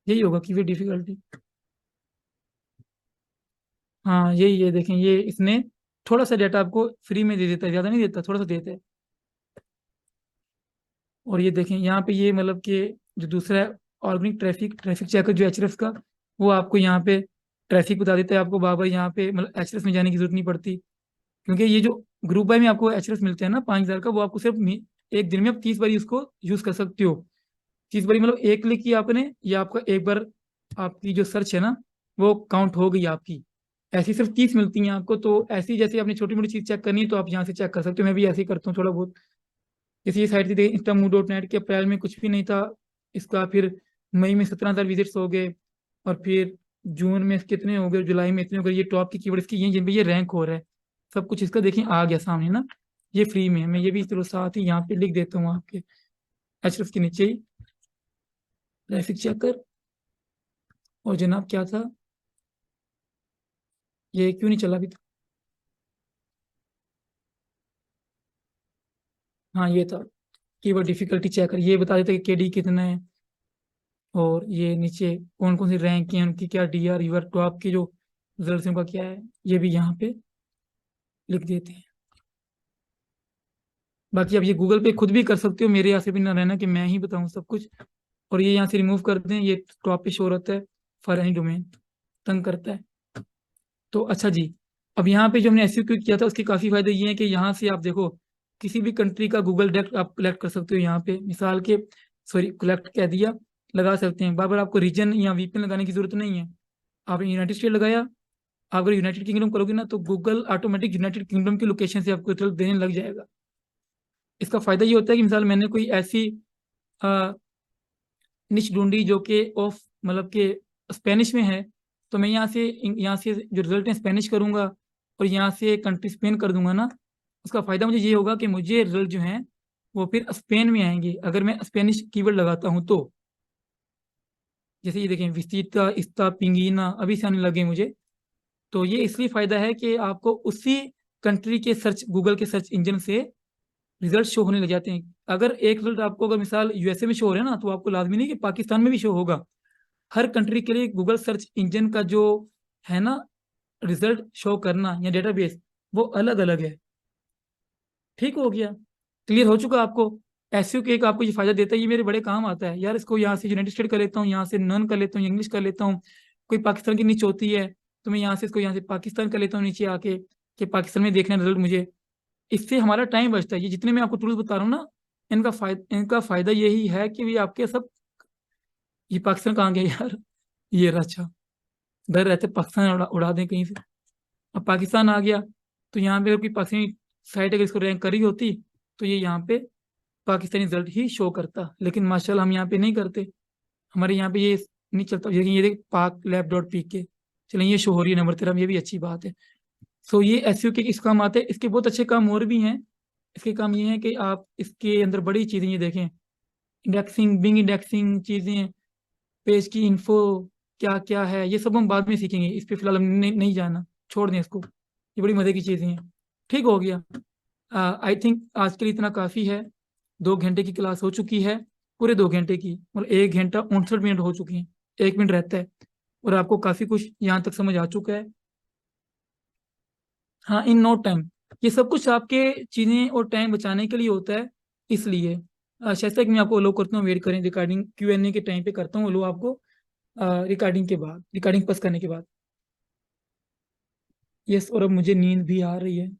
यही होगा कीवर्ड डिफिकल्टी। हाँ यही है, देखें ये इसने थोड़ा सा डाटा आपको फ्री में दे देता है, ज़्यादा नहीं देता, थोड़ा सा देता है। और ये देखें यहाँ पे ये मतलब कि जो दूसरा है ऑर्गेनिक ट्रैफिक ट्रैफिक चेकर जो एचरेफ का, वो आपको यहाँ पे ट्रैफिक बता देता है, आपको बार बार यहाँ पे मतलब एचरेफ में जाने की जरूरत नहीं पड़ती। क्योंकि ये जो ग्रुप बाय में आपको एचरेफ मिलते हैं ना 5,000 का, वो आपको सिर्फ एक दिन में आप 30 बार उसको यूज कर सकते हो। 30 बारी मतलब एक क्लिक किया आपने, या आपका एक बार आपकी जो सर्च है ना वो काउंट हो गई आपकी। ऐसी सिर्फ 30 मिलती हैं आपको। तो ऐसी जैसे आपने छोटी मोटी चीज चेक करनी है तो आप यहाँ से चेक कर सकते हो। मैं भी ऐसे ही करता हूँ थोड़ा बहुत। जैसे ये साइट थी देखिए इंस्टामूव.नेट के, अप्रैल में कुछ भी नहीं था इसका, फिर मई में 17,000 विजिट्स हो गए, और फिर जून में कितने हो गए, जुलाई में इतने हो गए। ये टॉप की कीवर्ड इसकी ये जिन पे ये रैंक हो रहा है, सब कुछ इसका देखिए आ गया सामने ना। ये फ्री में है, मैं ये भी चलो साथ ही यहाँ पे लिख देता हूँ आपके एचएफ के नीचे ही, ट्रैफिक चेकर। और जनाब क्या था, ये क्यों नहीं चला अभी तक? हाँ ये था कीवर्ड डिफिकल्टी चेकर, ये बता देता है कि केडी कितना है, और ये नीचे कौन कौन सी रैंक है उनकी, क्या डीआर यूआर टॉप के जो रिजल्ट उनका क्या है, ये भी यहाँ पे लिख देते हैं। बाकी आप ये गूगल पे खुद भी कर सकते हो, मेरे यहाँ से भी ना रहना कि मैं ही बताऊँ सब कुछ। और ये यहाँ से रिमूव कर दें, ये टॉप पे शो रहता है फॉर एनी डोमेन, तंग करता है। तो अच्छा जी, अब यहाँ पे जो हमने एसईओ किया था उसके काफ़ी फायदे ये हैं कि यहाँ से आप देखो किसी भी कंट्री का गूगल डायरेक्ट आप कलेक्ट कर सकते हो यहाँ पे, मिसाल के, सॉरी कलेक्ट कह दिया, लगा सकते हैं। बार बार आपको रीजन या वीपीएन लगाने की जरूरत नहीं है। आपने यूनाइटेड स्टेट लगाया, आप अगर यूनाइटेड किंगडम करोगे ना तो गूगल ऑटोमेटिक यूनाइटेड किंगडम की लोकेशन से आपको रिजल्ट देने लग जाएगा। इसका फायदा ये होता है कि मिसाल मैंने कोई ऐसी निश ढूंढी जो कि ऑफ मतलब कि स्पेनिश में है, तो मैं यहाँ से जो रिजल्ट है स्पेनिश करूंगा, और यहाँ से कंट्री स्पेन कर दूंगा ना। उसका फायदा मुझे ये होगा कि मुझे रिजल्ट जो है वो फिर स्पेन में आएंगे अगर मैं स्पेनिश कीवर्ड लगाता हूँ तो। जैसे ये देखें विस्तीता इस्ता पिंगीना अभी से आने लगे मुझे। तो ये इसलिए फायदा है कि आपको उसी कंट्री के सर्च गूगल के सर्च इंजन से रिजल्ट शो होने लग जाते हैं। अगर एक रिजल्ट आपको अगर मिसाल यूएसए में शो हो रहा है ना, तो आपको लाजमी नहीं कि पाकिस्तान में भी शो होगा। हर कंट्री के लिए गूगल सर्च इंजन का जो है ना रिजल्ट शो करना या डेटाबेस, वो अलग अलग है। ठीक हो गया, क्लियर हो चुका आपको? एसईओ के एक आपको ये फायदा देता है, ये मेरे बड़े काम आता है यार। इसको यहाँ से यूनाइटेड स्टेट कर लेता हूँ, यहाँ से नन कर लेता हूँ, इंग्लिश कर लेता हूँ। कोई पाकिस्तान की नीचे होती है तो मैं यहाँ से इसको यहाँ से पाकिस्तान कर लेता हूँ नीचे आके, कि पाकिस्तान में देखना रिजल्ट मुझे। इससे हमारा टाइम बचता है। ये जितने मैं आपको टूल्स बता रहा हूँ ना, इनका फायदा यही है कि ये आपके सब, ये पाकिस्तान कहाँ गया यार, ये रहा। अच्छा, डर रहते पाकिस्तान उड़ा दें कहीं से। अब पाकिस्तान आ गया, तो यहाँ पे कोई पाकिस्तानी साइट अगर इसको रैंक करी होती तो ये यहाँ पे पाकिस्तानी रिजल्ट ही शो करता। लेकिन माशाल्लाह हम यहाँ पे नहीं करते, हमारे यहाँ पे ये नहीं चलता। लेकिन ये देख पाक लैब डॉट पी के, चलें ये शो हो रही है नंबर 13, ये भी अच्छी बात है। सो ये एसईओ के इस काम आते हैं। इसके बहुत अच्छे काम और भी हैं। इसके काम ये हैं कि आप इसके अंदर बड़ी चीज़ें ये देखें, इंडेक्सिंग, बिंग इंडेक्सिंग चीज़ें, पेज की इंफो क्या क्या है, ये सब हम बाद में सीखेंगे। इस पे फिलहाल हम नहीं जाना, छोड़ दें इसको, ये बड़ी मजे की चीज़ें हैं। ठीक हो गया। आई थिंक आज के लिए इतना काफ़ी है। 2 घंटे की क्लास हो चुकी है, पूरे 2 घंटे की, मतलब 1 घंटा 59 मिनट हो चुकी हैं। 1 मिनट रहता है, और आपको काफ़ी कुछ यहाँ तक समझ आ चुका है। हाँ इन नो टाइम, ये सब कुछ आपके चीज़ें और टाइम बचाने के लिए होता है। इसलिए शायद तक मैं आपको अलो करता हूँ, वेट करें, रिकॉर्डिंग Q&A के टाइम पे करता हूँ अलो आपको, रिकॉर्डिंग के बाद, रिकॉर्डिंग पास करने के बाद। यस, और अब मुझे नींद भी आ रही है।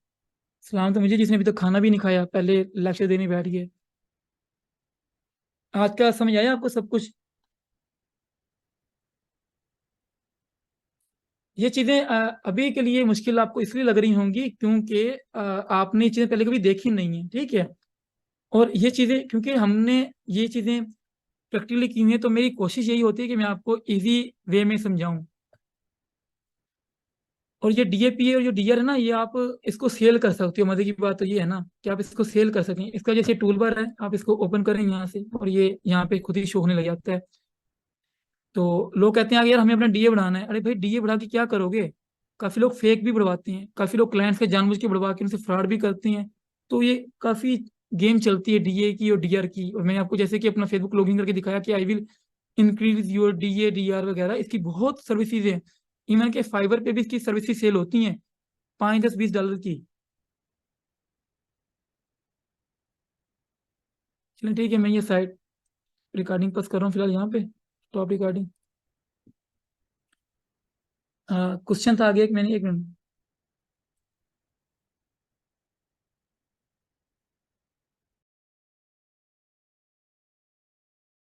सलाम तो मुझे जिसने अभी तक खाना भी नहीं खाया, पहले लेक्चर देने बैठ गए। आज का समझ आया आपको सब कुछ? ये चीज़ें अभी के लिए मुश्किल आपको इसलिए लग रही होंगी क्योंकि आपने ये चीज़ें पहले कभी देखी नहीं है, ठीक है। और ये चीज़ें क्योंकि हमने ये चीज़ें प्रैक्टिकली की हुई हैं, तो मेरी कोशिश यही होती है कि मैं आपको इजी वे में समझाऊं। और ये डीएपी और जो डीआर है ना, ये आप इसको सेल कर सकते हो। मजे की बात तो ये है ना कि आप इसको सेल कर सकें। इसका जैसे टूल बार है, आप इसको ओपन करें यहाँ से, और ये यहाँ पे खुद ही शो होने लग जाता है। तो लोग कहते हैं यार हमें अपना डीए बढ़ाना है। अरे भाई डीए बढ़ा के क्या करोगे? काफी लोग फेक भी बढ़वाते हैं, काफी लोग क्लाइंट्स के जानबूझ के बढ़वा के उनसे फ्रॉड भी करते हैं। तो ये काफी गेम चलती है डीए की और डीआर की। और मैंने आपको जैसे कि अपना फेसबुक लॉगिन करके दिखाया कि आई विल इंक्रीज योर DADR वगैरह, इसकी बहुत सर्विसेज है। इवन के फाइबर पे भी इसकी सर्विसेज सेल होती हैं 5, 10, 20 डॉलर की। चलिए ठीक है, मैं ये साइट रिकॉर्डिंग पास कर रहा हूँ फिलहाल यहाँ पे, स्टॉप रिकॉर्डिंग। क्वेश्चन था आगे एक, मैंने 1 मिनट